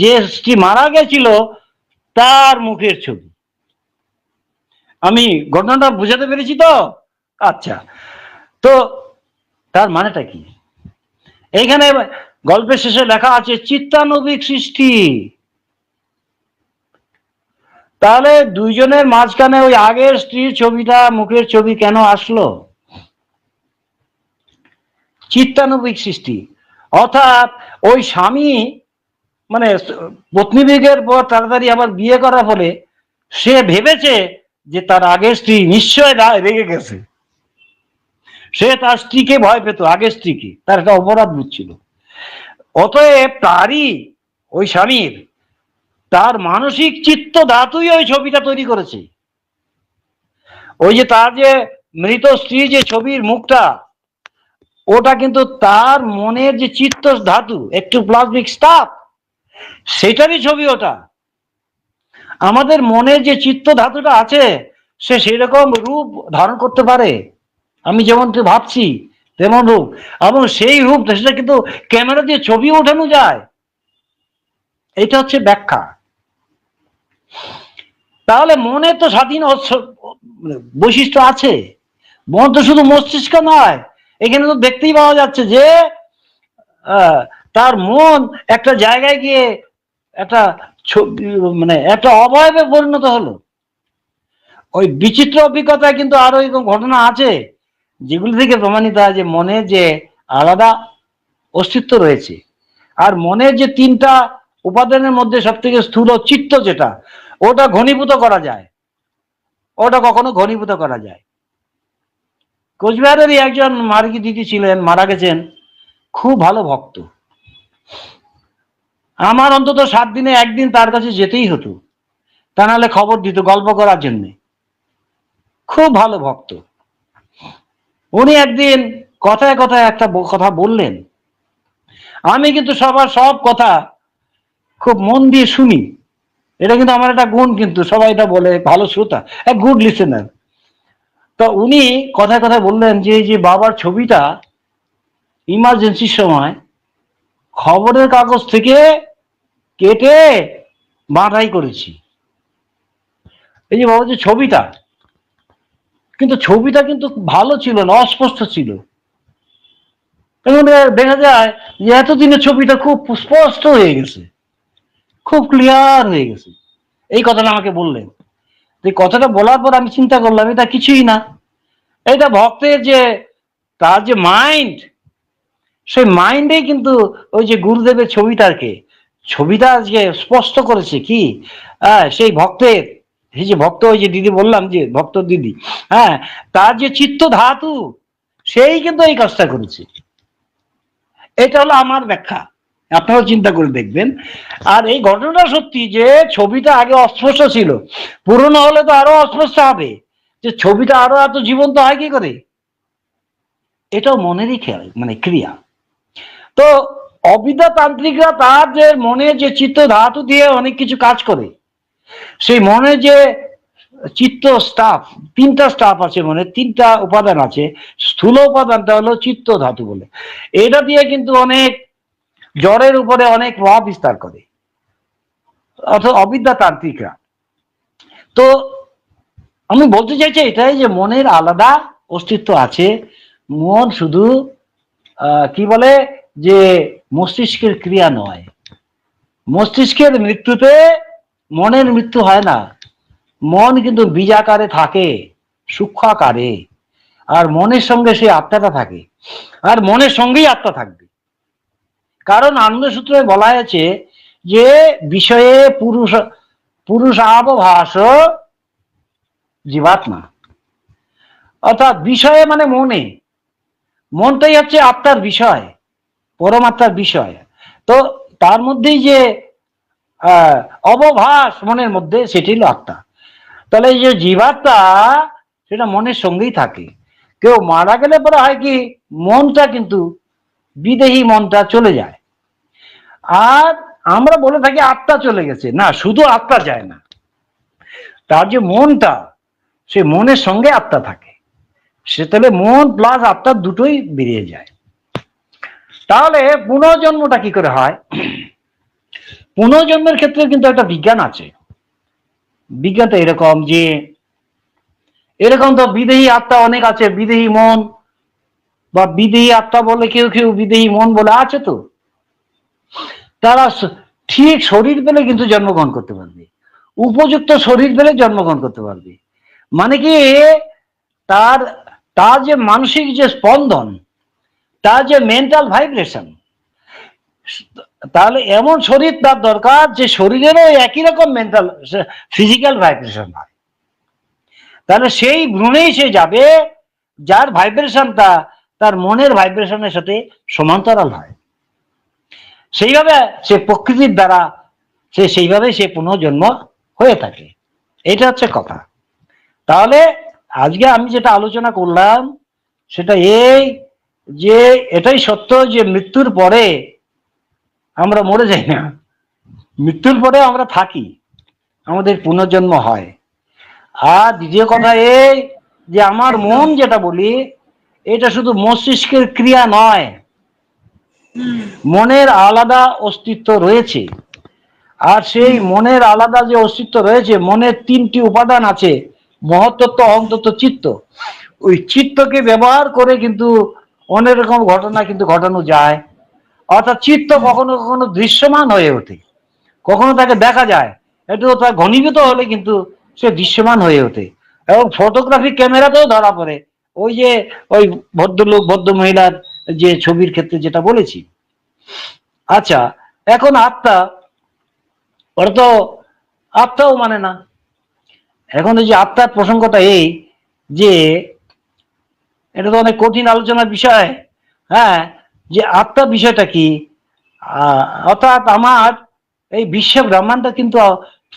যে স্ত্রী মারা গেছিল তার মুখের ছবি। আমি ঘটনাটা বুঝাতে পেরেছি তো? আচ্ছা, তো তার মানেটা কি? এইখানে গল্পের শেষে লেখা আছে চিত্তানবিক সৃষ্টি। তাহলে দুইজনের মাঝখানে ওই আগের স্ত্রীর ছবিটা, মুখের ছবি কেন আসলো? চিত্তানবিক সৃষ্টি। অর্থাৎ ওই স্বামী, মানে পত্নী বিয়োগের পর তাড়াতাড়ি আবার বিয়ে করার ফলে সে ভেবেছে যে তার আগের স্ত্রী নিশ্চয় রেগে গেছে। সে তার স্ত্রীকে ভয় পেত, আগের স্ত্রীকে, তার একটা অপরাধ বুঝছিল। অতএব তারই, ওই স্বামীর, তার মানসিক চিত্ত ধাতুই ওই ছবিটা তৈরি করেছে। ওই যে তার যে মৃত স্ত্রী যে ছবির মুখটা, ওটা কিন্তু তার মনের যে চিত্ত ধাতু, একটু প্লাজমিক স্টাফ, সেটারই ছবি ওটা। আমাদের মনের যে চিত্ত ধাতুটা আছে, সে সেরকম রূপ ধারণ করতে পারে। আমি যেমন ভাবছি তেমন রূপ, এবং সেই রূপ সেটা কিন্তু ক্যামেরা দিয়ে ছবি ওঠানো যায়। এটা হচ্ছে ব্যাখ্যা। তাহলে মনে তো স্বাধীন বৈশিষ্ট্য আছে। মন তো শুধু মস্তিষ্ক নয়, এখানে তো দেখতেই পাওয়া যাচ্ছে যে তার মন একটা জায়গায় গিয়ে একটা মানে একটা অবয়বে পরিণত হলো। ওই বিচিত্র অভিজ্ঞতায় কিন্তু আরো এরকম ঘটনা আছে, যেগুলি থেকে প্রমাণিত হয় যে মনে যে আলাদা অস্তিত্ব রয়েছে। আর মনের যে তিনটা উপাদানের মধ্যে সব থেকে স্থূল চিত্ত যেটা, ওটা ঘনীভূত করা যায়, ওটা কখনো ঘনীভূত করা যায়। কোচবিহারেরই একজন মার্গী দিদি ছিলেন, মারা গেছেন, খুব ভালো ভক্ত। আমার অন্তত 7 দিনে একদিন তার কাছে যেতেই হতো। তা নাহলে খবর দিত গল্প করার জন্য। খুব ভালো ভক্ত। উনি একদিন কথায় কথায় একটা কথা বললেন, আমি কিন্তু সবার সব কথা খুব মন দিয়ে শুনি। এটা কিন্তু আমার একটা গুণ, কিন্তু সবাই এটা বলে ভালো শ্রোতা, এক গুড লিসেনার। তো উনি কথায় কথায় বললেন যে এই যে বাবার ছবিটা ইমার্জেন্সির সময় খবরের কাগজ থেকে কেটে বাঁধাই করেছি। এই যে বাবার যে ছবিটা, কিন্তু ছবিটা কিন্তু ভালো ছিল না, অস্পষ্ট ছিল। এবং দেখা যায় যে এতদিনের ছবিটা খুব স্পষ্ট হয়ে গেছে, খুব ক্লিয়ার হয়ে গেছে। এই কথাটা আমাকে বললেন। এই কথাটা বলার পর আমি চিন্তা করলাম এটা কিছুই না, এটা ভক্তের যে তার যে মাইন্ড, সেই মাইন্ডে কিন্তু ওই যে গুরুদেবের ছবিটা যে স্পষ্ট করেছে কি, সেই ভক্তের, এই যে ভক্ত, ওই যে দিদি বললাম যে ভক্ত দিদি, হ্যাঁ, তার যে চিত্ত ধাতু, সেই কিন্তু এই কাজটা করেছে। এটা হলো আমার ব্যাখ্যা, আপনারাও চিন্তা করে দেখবেন। আর এই ঘটনাটা সত্যি যে ছবিটা আগে অস্পষ্ট ছিল, পুরনো হলে তো আরো অস্পষ্ট হবে, যে ছবিটা আরো এত জীবন্ত হয় কি করে। এটাও মনেরই খেয়াল, মানে ক্রিয়া। তো অবিদ্যা তান্ত্রিকরা তার যে মনে যে চিত্ত ধাতু দিয়ে অনেক কিছু কাজ করে, সেই মনে যে চিত্ত স্টাফ, তিনটা স্টাফ আছে, মনে তিনটা উপাদান আছে। স্থূল উপাদানটা হলো চিত্ত ধাতু বলে, এটা দিয়ে কিন্তু অনেক জড়ের উপরে অনেক প্রভাব বিস্তার করে, অর্থাৎ অবিদ্যা তান্ত্রিকরা। তো আমি বলতে চাইছি এটাই যে মনের আলাদা অস্তিত্ব আছে। মন শুধু কি বলে যে মস্তিষ্কের ক্রিয়া নয়। মস্তিষ্কের মৃত্যুতে মনের মৃত্যু হয় না, মন কিন্তু বীজাকারে থাকে, সূক্ষ্ম আকারে। আর মনের সঙ্গে সেই আত্মাটা থাকে, আর মনের সঙ্গেই আত্মা থাকবে। কারণ আনন্দ সূত্রে বলা হয়েছে যে বিষয়ে পুরুষ আবভাস জীবাত্মা, অর্থাৎ বিষয়ে মানে মনে, মনটাই হচ্ছে আত্মার বিষয়, পরমাত্মার বিষয়। তো তার মধ্যেই যে অবভাস মনের মধ্যে, সেটি হলো আত্মা। তাহলে এই যে জীবাত্মা, সেটা মনের সঙ্গেই থাকে। কেউ মারা গেলে পরে হয় কি, মনটা কিন্তু বিদেহী মনটা চলে যায়। আর আমরা বলে থাকি আত্মা চলে গেছে, না, শুধু আত্মা যায় না, তার যে মনটা, সে মনের সঙ্গে আত্মা থাকে। সে তাহলে মন প্লাস আত্মা দুটোই বেরিয়ে যায়। তাহলে পুনর্জন্মটা কি করে হয়? পুনর্জন্মের ক্ষেত্রে কিন্তু একটা বিজ্ঞান আছে। বিজ্ঞানটা এরকম যে, এরকম তো বিদেহী আত্মা অনেক আছে, বিদেহী মন বা বিদেহী আত্মা বলে কেউ কেউ, বিদেহী মন বলে আছে। তো তারা ঠিক শরীর পেলে কিন্তু জন্মগ্রহণ করতে পারবে, উপযুক্ত শরীর পেলে জন্মগ্রহণ করতে পারবে। মানে কি, তার তার যে মানসিক যে স্পন্দন, তার যে মেন্টাল ভাইব্রেশন, তাহলে এমন শরীর তার দরকার যে শরীরেরও একই রকম মেন্টাল ফিজিক্যাল ভাইব্রেশন হয়। তাহলে সেই ভ্রূণেই সে যাবে যার ভাইব্রেশনটা তার মনের ভাইব্রেশনের সাথে সমান্তরাল হয়। সেইভাবে সে প্রকৃতির দ্বারা সেইভাবে সে পুনর্জন্ম হয়ে থাকে। এটা হচ্ছে কথা। তাহলে আজকে আমি যেটা আলোচনা করলাম সেটা এই যে, এটাই সত্য যে মৃত্যুর পরে আমরা মরে যাই না, মৃত্যুর পরে আমরা থাকি, আমাদের পুনর্জন্ম হয়। আর দ্বিতীয় কথা এই যে আমার মন যেটা বলি, এটা শুধু মস্তিষ্কের ক্রিয়া নয়, মনের আলাদা অস্তিত্ব রয়েছে। আর সেই মনের আলাদা যে অস্তিত্ব রয়েছে, মনের তিনটি উপাদান আছে, মহত্তত্ত্ব, অহংতত্ত্ব, চিত্ত। ওই চিত্তকে ব্যবহার করে কিন্তু অনেক রকম ঘটনা কিন্তু ঘটানো যায়। অর্থাৎ চিত্ত কখনো কখনো দৃশ্যমান হয়ে ওঠে, কখনো তাকে দেখা যায়, একটু তার ঘনীভূত হলে কিন্তু সে দৃশ্যমান হয়ে ওঠে। এবং ফটোগ্রাফিক ক্যামেরাতেও ধরা পড়ে, ওই যে ওই ভদ্রলোক ভদ্র মহিলার যে ছবির ক্ষেত্রে যেটা বলেছি। আচ্ছা, এখন আত্মা, ওরা তো আত্মাও মানে না। এখন এই যে আত্মার প্রসঙ্গটা এই যে, এটা তো অনেক কঠিন আলোচনার বিষয়। হ্যাঁ, যে আত্মা বিষয়টা কি, অর্থাৎ আমার এই বিশ্ব ব্রহ্মাণ্ড কিন্তু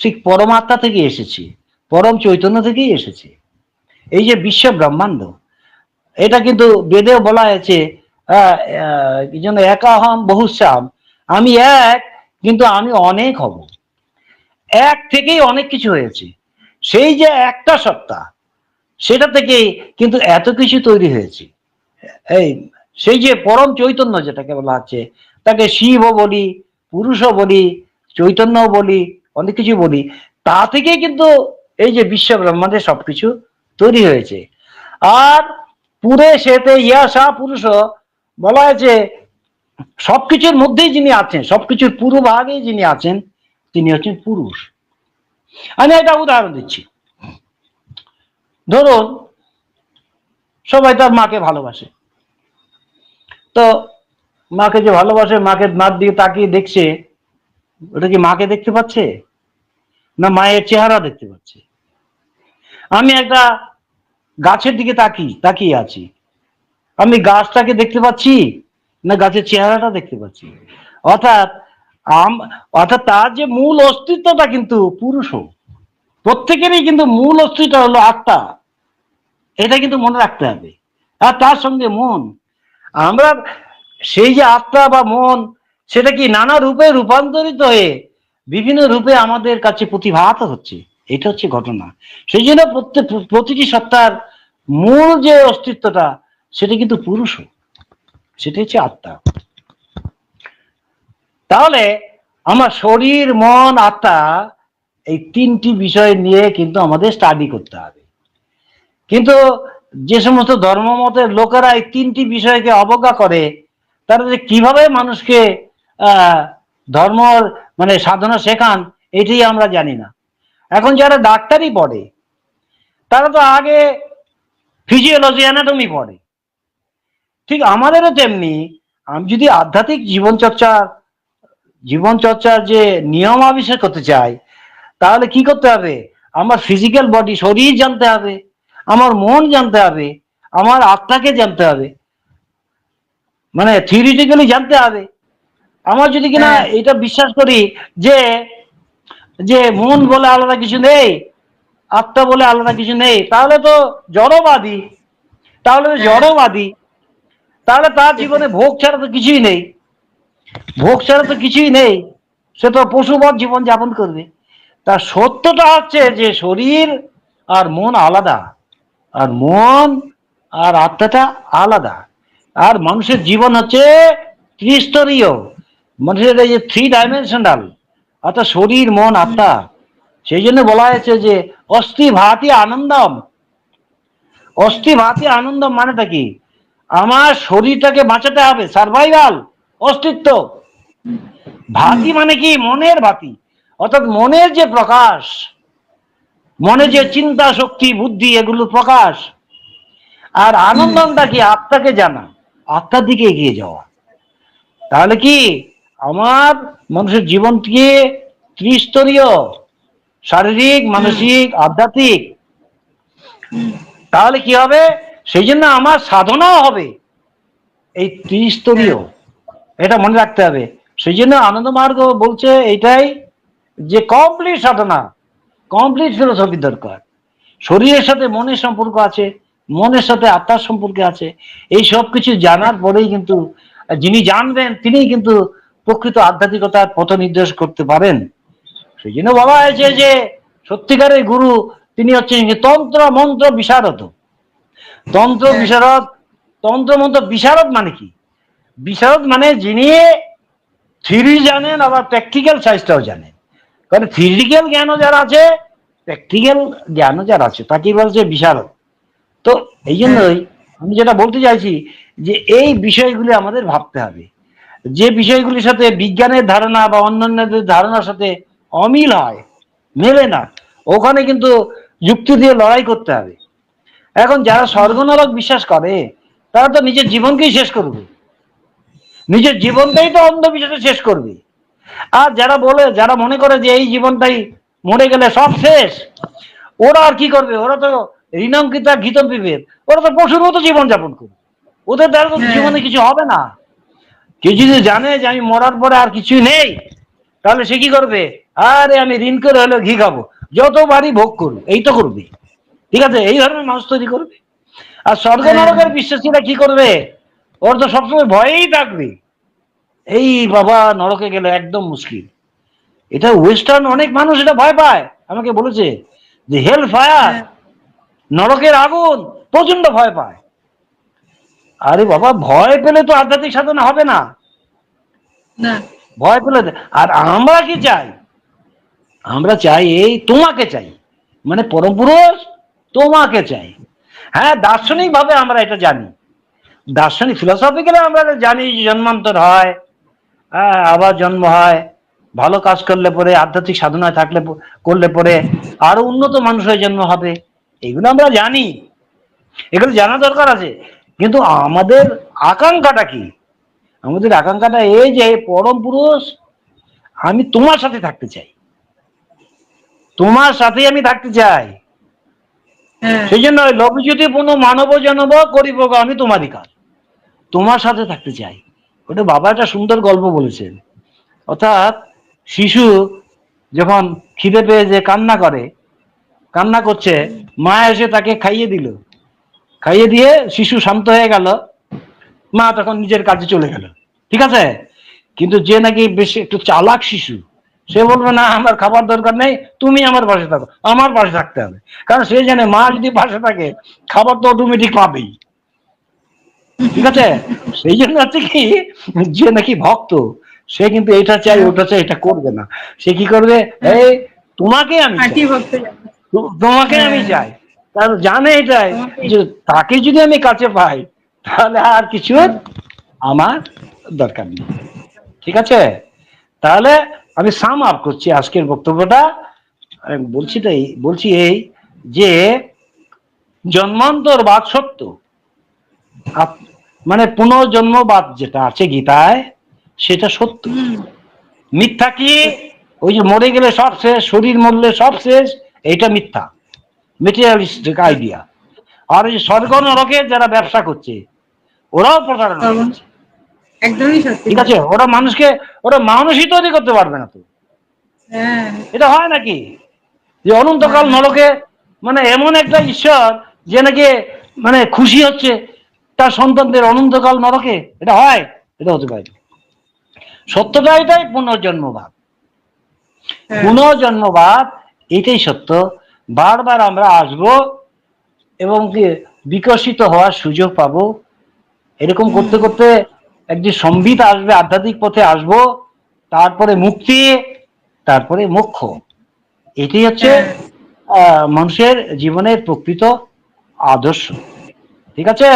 ঠিক পরমাত্মা থেকে এসেছে, পরম চৈতন্য থেকেই এসেছে। এই যে বিশ্ব ব্রহ্মাণ্ড, এটা কিন্তু বেদেও বলা হয়েছে কি যেন, একাহম বহুশ্যাম, আমি এক কিন্তু আমি অনেক হব। এক থেকেই অনেক কিছু হয়েছে। সেই যে একটা সত্তা, সেটা থেকেই কিন্তু এত কিছু তৈরি হয়েছে। এই সেই যে পরম চৈতন্য যেটাকে বলা হচ্ছে, তাকে শিবও বলি, পুরুষও বলি, চৈতন্যও বলি, অনেক কিছু বলি। তা থেকেই কিন্তু এই যে বিশ্ব ব্রহ্মাণ্ডে সবকিছু তৈরি হয়েছে। আর পুরে সেতে ইয়াসা পুরুষ বলা হয়েছে, সবকিছুর মধ্যেই যিনি আছেন, সবকিছুর পুরো ভাগেই যিনি আছেন, তিনি হচ্ছেন পুরুষ। আমি একটা উদাহরণ দিচ্ছি। ধরুন, সবাই তার মাকে ভালোবাসে, তো মাকে যে ভালোবাসে, মাকে মার দিকে তাকিয়ে দেখছে, ওটা কি মাকে দেখতে পাচ্ছে, না মায়ের চেহারা দেখতে পাচ্ছে? আমি একটা গাছের দিকে তাকিয়ে আছি, আমি গাছটাকে দেখতে পাচ্ছি, না গাছের চেহারাটা দেখতে পাচ্ছি? অর্থাৎ অর্থাৎ তার যে মূল অস্তিত্বটা কিন্তু পুরুষ। প্রত্যেকেরই কিন্তু মূল অস্তিত্ব হলো আত্মা, এটা কিন্তু মনে রাখতে হবে। আর তার সঙ্গে মন, আমরা সেই যে আত্মা বা মন, সেটা কি নানা রূপে রূপান্তরিত হয়ে বিভিন্ন রূপে আমাদের কাছে প্রতিভাত হচ্ছে। এটা হচ্ছে ঘটনা। সেই জন্য প্রতিটি সত্তার মূল যে অস্তিত্বটা, সেটা কিন্তু পুরুষ, সেটা হচ্ছে আত্মা। তাহলে আমার শরীর, মন, আত্মা, এই তিনটি বিষয় নিয়ে কিন্তু আমাদের স্টাডি করতে হবে। কিন্তু যে সমস্ত ধর্মমতের লোকেরা এই তিনটি বিষয়কে অবজ্ঞা করে, তারা যে কিভাবে মানুষকে ধর্ম মানে সাধনা শেখান, এটাই আমরা জানি না। এখন যারা ডাক্তারি পড়ে, তারা তো আগে ফিজিওলজি, অ্যানাটমি পড়ে। ঠিক আমাদেরও তেমনি, আমি যদি আধ্যাত্মিক জীবনচর্চার যে নিয়ম আবিষ্কার করতে চাই, তাহলে কি করতে হবে? আমার ফিজিক্যাল বডি, শরীর জানতে হবে, আমার মন জানতে হবে, আমার আত্মাকে জানতে হবে, মানে থিওরিটিক্যালি জানতে হবে। আমার যদি কিনা এটা বিশ্বাস করি যে যে মন বলে আলাদা কিছু নেই, আত্মা বলে আলাদা কিছু নেই, তাহলে তো জড়বাদী। তাহলে তার জীবনে ভোগ ছাড়া তো কিছুই নেই, সে তো পশুবৎ জীবন যাপন করবে। তার সত্যটা হচ্ছে যে শরীর আর মন আলাদা, আর মন আর আত্মাটা আলাদা। আর মানুষের জীবন হচ্ছে ত্রিস্তরীয়, মানুষের এই যে 3 ডাইমেনশনাল, অর্থাৎ শরীর, মন, আত্মা। সেই জন্য বলা হয়েছে যে অস্থি ভাতি আনন্দম। অস্থি ভাতি আনন্দম মানেটা কি? আমার শরীরটাকে বাঁচাতে হবে, সার্ভাইভাল, অস্তিত্ব। ভাতি মানে কি? মনের ভাতি, অর্থাৎ মনের যে প্রকাশ, মনে যে চিন্তা শক্তি, বুদ্ধি, এগুলো প্রকাশ। আর আনন্দমটা কি? আত্মাকে জানা, আত্মার দিকে এগিয়ে যাওয়া। তাহলে কি আমার মানুষের জীবনকে ত্রিস্তরীয়, শারীরিক, মানসিক, আধ্যাত্মিক। তাহলে কি হবে? সেই জন্য আমার সাধনাও হবে এই ত্রিস্তরীয়, এটা মনে রাখতে হবে। সেই জন্য আনন্দ মার্গ বলছে এইটাই, যে কমপ্লিট সাধনা, কমপ্লিট ফিলোসফি দরকার। শরীরের সাথে মনের সম্পর্ক আছে, মনের সাথে আত্মার সম্পর্ক আছে। এই সব কিছু জানার পরেই কিন্তু যিনি জানবেন, তিনি কিন্তু প্রকৃত আধ্যাত্মিকতার পথ নির্দেশ করতে পারেন। সেই জন্য বলা হয়েছে যে সত্যিকারের গুরু তিনি হচ্ছেন তন্ত্র মন্ত্র বিশারদ। তন্ত্র বিশারদ, তন্ত্র মন্ত্র বিশারদ মানে কি? বিশারদ মানে যিনি থিওরি জানেন, আবার প্র্যাকটিক্যাল সাইজটাও জানেন। কারণ থিওরিক্যাল জ্ঞানও যারা আছে, প্র্যাকটিক্যাল জ্ঞানও যারা আছে, তাকেই বলছে বিশারদ। তো এই জন্যই আমি যেটা বলতে চাইছি, যে এই বিষয়গুলি আমাদের ভাবতে হবে। যে বিষয়গুলির সাথে বিজ্ঞানের ধারণা বা অন্যান্যদের ধারণার সাথে অমিল হয়, মেলে না, ওখানে কিন্তু যুক্তি দিয়ে লড়াই করতে হবে। এখন যারা স্বর্গ নরক বিশ্বাস করে, তারা তো নিজের জীবনকেই শেষ করবে, নিজের জীবনটাই তো অন্ধবিশ্বাসে শেষ করবে। আর যারা মনে করে যে এই জীবনটাই, মরে গেলে সব শেষ, ওরা আর কি করবে? ওরা তো ঋণঙ্কিতা গীতম বিভেদ, ওরা তো পশুর মতো জীবন যাপন করবে। ওদের দ্বারা তো জীবনে কিছু হবে না। কেউ যদি জানে যে আমি মরার পরে আর কিছুই নেই, তাহলে সে কি করবে? আরে আমি ঋণ করে হলেও ঘি খাবো, যতবারই ভোগ করবো, এই তো করবে। ঠিক আছে, এই ধরনের মানুষ তৈরি করবে। আর স্বর্গ নরকের বিশ্বাসীরা কি করবে? ওর তো সবসময় ভয়েই থাকবে, এই বাবা নরকে গেলে একদম মুশকিল। এটা ওয়েস্টার্ন অনেক মানুষ এটা ভয় পায়, আমাকে বলেছে যে হেল ফায়ার, নরকের আগুন প্রচন্ড ভয় পায়। আরে বাবা, ভয় পেলে তো আধ্যাত্মিক সাধনা হবে না, ভয় পেলে। আর আমরা কি চাই? আমরা চাই এই তোমাকে চাই, মানে পরম পুরুষ তোমাকে চাই। হ্যাঁ, দার্শনিক ভাবে আমরা এটা জানি, দার্শনিক ফিলোসফিক্যালি আমরা জানি জন্মান্তর হয়, হ্যাঁ, আবার জন্ম হয়, ভালো কাজ করলে পরে, আধ্যাত্মিক সাধনায় থাকলে করলে পরে আরো উন্নত মানুষ হয়ে জন্ম হবে, এগুলো আমরা জানি, এগুলো জানা দরকার আছে। কিন্তু আমাদের আকাঙ্ক্ষাটা কি? আমাদের আকাঙ্ক্ষাটা এই যে পরম পুরুষ আমি তোমার সাথে থাকতে চাই, তোমার সাথেই আমি থাকতে চাই। সেই জন্য লবিজ্যোতি পুনঃ মানব জনব করিব আমি তোমারই কাজ, তোমার সাথে থাকতে চাই। ওটা বাবা একটা সুন্দর গল্প বলেছেন। অর্থাৎ শিশু যখন খিদে পেয়ে যে কান্না করছে, মা এসে তাকে খাইয়ে দিল, খাইয়ে দিয়ে শিশু শান্ত হয়ে গেল, মা তখন নিজের কাজে চলে গেল। ঠিক আছে, কিন্তু যে নাকি বেশি একটু চালাক শিশু, সে বলবে না আমার খাবার দরকার নেই, তুমি আমার পাশে থাকো, আমার পাশে থাকতে হবে। কারণ সে জানে মা যদি পাশে থাকে খাবার তো অটোমেটিক পাবেই। ঠিক আছে, সেই জন্য হচ্ছে কি, যে নাকি ভক্ত সে কিন্তু এটা চাই ওটা চাই এটা করবে না। সে কি করবে? এই তোমাকে আমি চাই, তোমাকে আমি চাই। কারণ জানে এটাই যে তাকে যদি আমি কাছে পাই তাহলে আর কিছু আমার দরকার নেই। ঠিক আছে, তাহলে আমি সাম আপ করছি আজকের বক্তব্যটা। আমি বলছি এই যে জন্মান্তরবাদ সত্য, মানে পুনর্জন্মবাদ যেটা আছে গীতায় সেটা সত্য। মিথ্যা কি? ওই যে মরে গেলে সব শেষ, শরীর মরলে সব শেষ, এটা মিথ্যা, মেটেরিয়ালিস্টিক আইডিয়া। আর ওই স্বর্গ নরকের যারা ব্যবসা করছে ওরাও প্রতারণা করছে। একদমই সত্যি। ঠিক আছে, ওরা মানুষই তৈরি করতে পারবে না তো। এটা হয় নাকি যে অনন্তকাল নরকে, মানে এমন একটা ঈশ্বর যে নাকি মানে খুশি হচ্ছে তার সন্তানদের অনন্তকাল নরকে? এটা হয়? এটা হতে পারে। সত্যটা এটাই, পুনর্জন্মবাদ। পুনর্জন্মবাদ এটাই সত্য। বারবার আমরা আসব এবং বিকশিত হওয়ার সুযোগ পাবো। এরকম করতে করতে একটি সম্বিত আসবে, আধ্যাত্মিক পথে আসব, তারপরে মুক্তি, তারপরে মোক্ষ। এটাই হচ্ছে মানুষের জীবনের প্রকৃত আদর্শ। ঠিক আছে,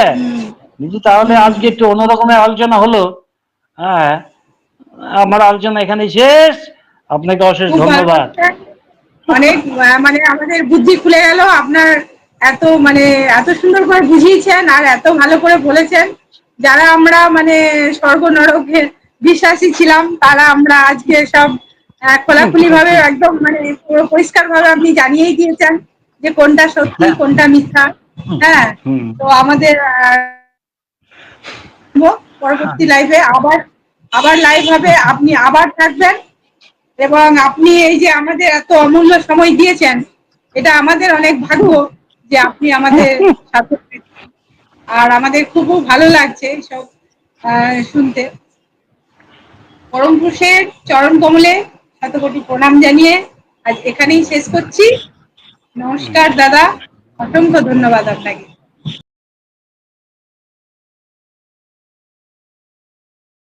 তাহলে আজকে একটু অন্যরকমের আলোচনা হলো। হ্যাঁ, আমার আলোচনা এখানে শেষ। আপনাকে অশেষ ধন্যবাদ। অনেক মানে আমাদের বুদ্ধি খুলে গেল। আপনার এত সুন্দর করে বুঝিয়েছেন আর এত ভালো করে বলেছেন, যারা আমরা মানে স্বর্গ নরকের বিশ্বাসী ছিলাম তারা আমরা আজকে সব খোলাখুলি ভাবে একদম মানে পুরো পরিষ্কার ভাবে আপনি জানিয়েই দিয়েছেন যে কোনটা সত্যি কোনটা মিথ্যা। হ্যাঁ, তো আমাদের পরবর্তী লাইভে আবার লাইভ হবে, আপনি আবার থাকবেন এবং আপনি এই যে আমাদের এত অমূল্য সময় দিয়েছেন, এটা আমাদের অনেক ভাগ্য যে আপনি আমাদের সাথে। আর আমাদের খুব ভালো লাগছে সব শুনতে। পরম পুরুষের চরণ কমলে শতকোটি প্রণাম জানিয়ে আজ এখানেই শেষ করছি। নমস্কার দাদা, অসংখ্য ধন্যবাদ আপনাকে।